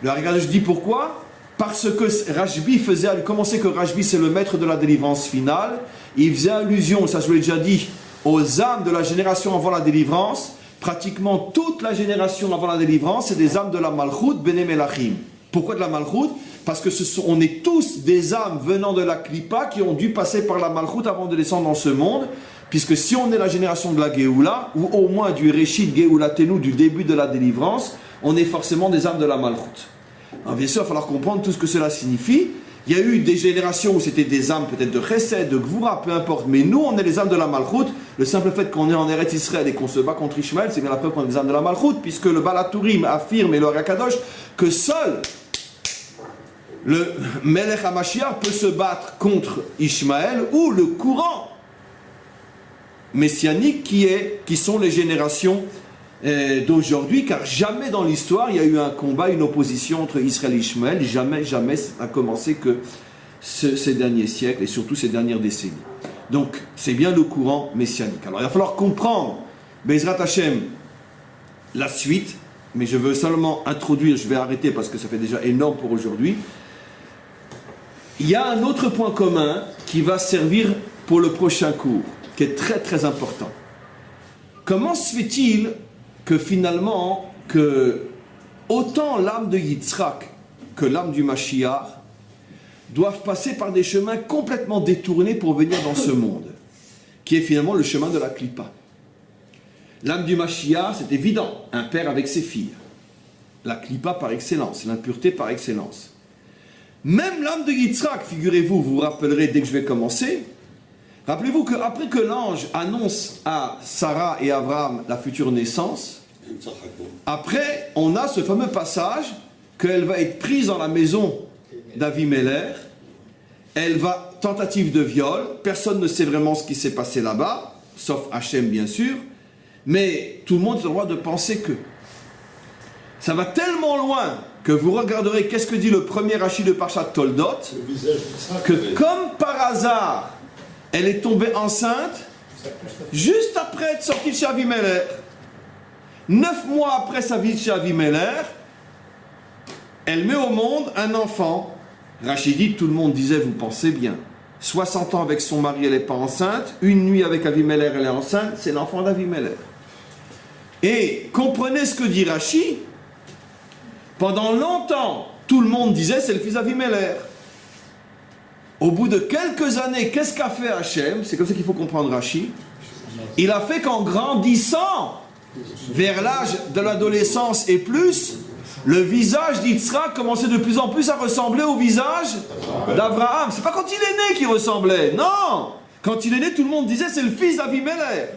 Le Ari Akadosh dit pourquoi? Parce que Rashbi faisait, comment c'est que Rashbi c'est le maître de la délivrance finale? Il faisait allusion, ça je vous l'ai déjà dit, aux âmes de la génération avant la délivrance. Pratiquement toute la génération avant la délivrance, c'est des âmes de la Malchut, Bene Melachim. Pourquoi de la Malchut? Parce que on est tous des âmes venant de la Klipa qui ont dû passer par la Malchut avant de descendre dans ce monde. puisque si on est la génération de la Géoula, ou au moins du Réchid Géoulatenu, du début de la délivrance, on est forcément des âmes de la Malchut. Alors bien sûr, il va falloir comprendre tout ce que cela signifie. Il y a eu des générations où c'était des âmes peut-être de Chesed, de Gvura, peu importe, mais nous, on est les âmes de la Malchut. Le simple fait qu'on est en Eretz Israël et qu'on se bat contre Ishmaël, c'est bien la preuve qu'on est des âmes de la Malchut, puisque le Balatourim affirme, et le Rakadosh, que seul le Melech HaMashiach peut se battre contre Ishmaël ou le courant messianique qui sont les générations d'aujourd'hui, car jamais dans l'histoire il y a eu un combat, une opposition entre Israël et Ishmaël, jamais ça n'a commencé que ces derniers siècles et surtout ces dernières décennies. Donc c'est bien le courant messianique. Alors il va falloir comprendre Bezrat Hashem la suite, mais je veux seulement introduire, je vais arrêter parce que ça fait déjà énorme pour aujourd'hui. Il y a un autre point commun qui va servir pour le prochain cours, qui est très très important. Comment se fait-il que finalement, que autant l'âme de Yitzhak que l'âme du Mashiach doivent passer par des chemins complètement détournés pour venir dans ce monde, qui est finalement le chemin de la Klippa. L'âme du Mashiach, c'est évident, un père avec ses filles. La Klippa par excellence, l'impureté par excellence. Même l'âme de Yitzhak, figurez-vous, vous vous rappellerez dès que je vais commencer, rappelez-vous qu'après que l'ange annonce à Sarah et Abraham la future naissance, après, on a ce fameux passage qu'elle va être prise dans la maison d'Avimelech, elle va, tentative de viol, personne ne sait vraiment ce qui s'est passé là-bas, sauf Hachem bien sûr, mais tout le monde a le droit de penser que. Ça va tellement loin que vous regarderez qu'est-ce que dit le premier Rashi de Parshat Toldot, que comme par hasard, elle est tombée enceinte juste après être sortie de chez Avimelech. 9 mois après sa vie chez Avimelech, elle met au monde un enfant. Rashi dit, tout le monde disait, vous pensez bien. 60 ans avec son mari, elle n'est pas enceinte. Une nuit avec Avimelech, elle est enceinte. C'est l'enfant d'Avimelech. Et comprenez ce que dit Rashi. Pendant longtemps, tout le monde disait, c'est le fils d'Avimelech. Au bout de quelques années, qu'est-ce qu'a fait Hachem? C'est comme ça qu'il faut comprendre Rashi. Il a fait qu'en grandissant, vers l'âge de l'adolescence et plus, le visage d'Yitzhak commençait de plus en plus à ressembler au visage d'Abraham. C'est pas quand il est né qu'il ressemblait, non. Quand il est né, tout le monde disait c'est le fils d'Avimelech.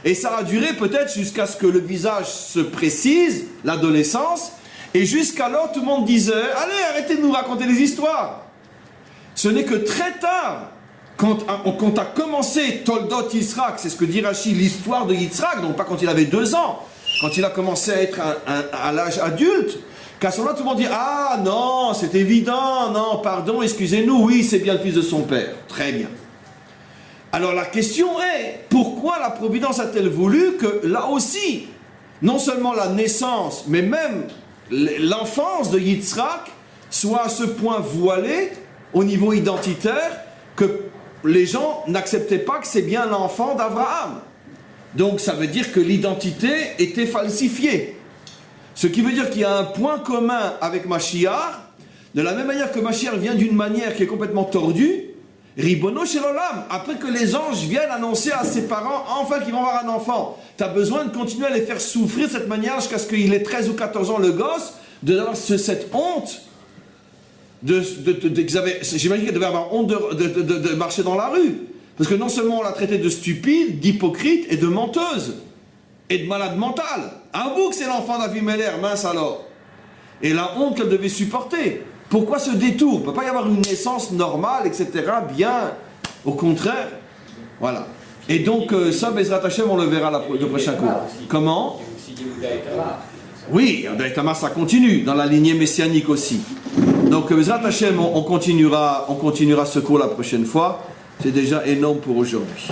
Et ça a duré peut-être jusqu'à ce que le visage se précise, l'adolescence, et jusqu'alors tout le monde disait allez, arrêtez de nous raconter des histoires. Ce n'est que très tard, quand a commencé Toldot Yitzhak, c'est ce que dit Rashi, l'histoire de Yitzhak, donc pas quand il avait 2 ans, quand il a commencé à être à l'âge adulte, qu'à ce moment-là tout le monde dit ah non, c'est évident, non, pardon, excusez-nous, oui, c'est bien le fils de son père. Très bien. Alors la question est, pourquoi la Providence a-t-elle voulu que là aussi, non seulement la naissance, mais même l'enfance de Yitzhak soit à ce point voilée au niveau identitaire que les gens n'acceptaient pas que c'est bien l'enfant d'Abraham. Donc ça veut dire que l'identité était falsifiée. Ce qui veut dire qu'il y a un point commun avec Mashiach, de la même manière que Mashiach vient d'une manière qui est complètement tordue, Ribono Shel Olam, après que les anges viennent annoncer à ses parents enfin qu'ils vont avoir un enfant, tu as besoin de continuer à les faire souffrir de cette manière jusqu'à ce qu'il ait 13 ou 14 ans le gosse, d'avoir cette honte. J'imagine qu'elle devait avoir honte de marcher dans la rue. Parce que non seulement on l'a traité de stupide, d'hypocrite et de menteuse. Et de malade mentale. Avoue que c'est l'enfant d'Avimelech, mince alors. Et la honte qu'elle devait supporter. Pourquoi ce détour? Il ne peut pas y avoir une naissance normale, etc. Bien, au contraire. Voilà. Et donc ça, Bezrat Hashem, on le verra le prochain cours. Comment? Oui, Daïtama, ça continue, dans la lignée messianique aussi. Donc, Bezrat Hashem, on continuera ce cours la prochaine fois. C'est déjà énorme pour aujourd'hui.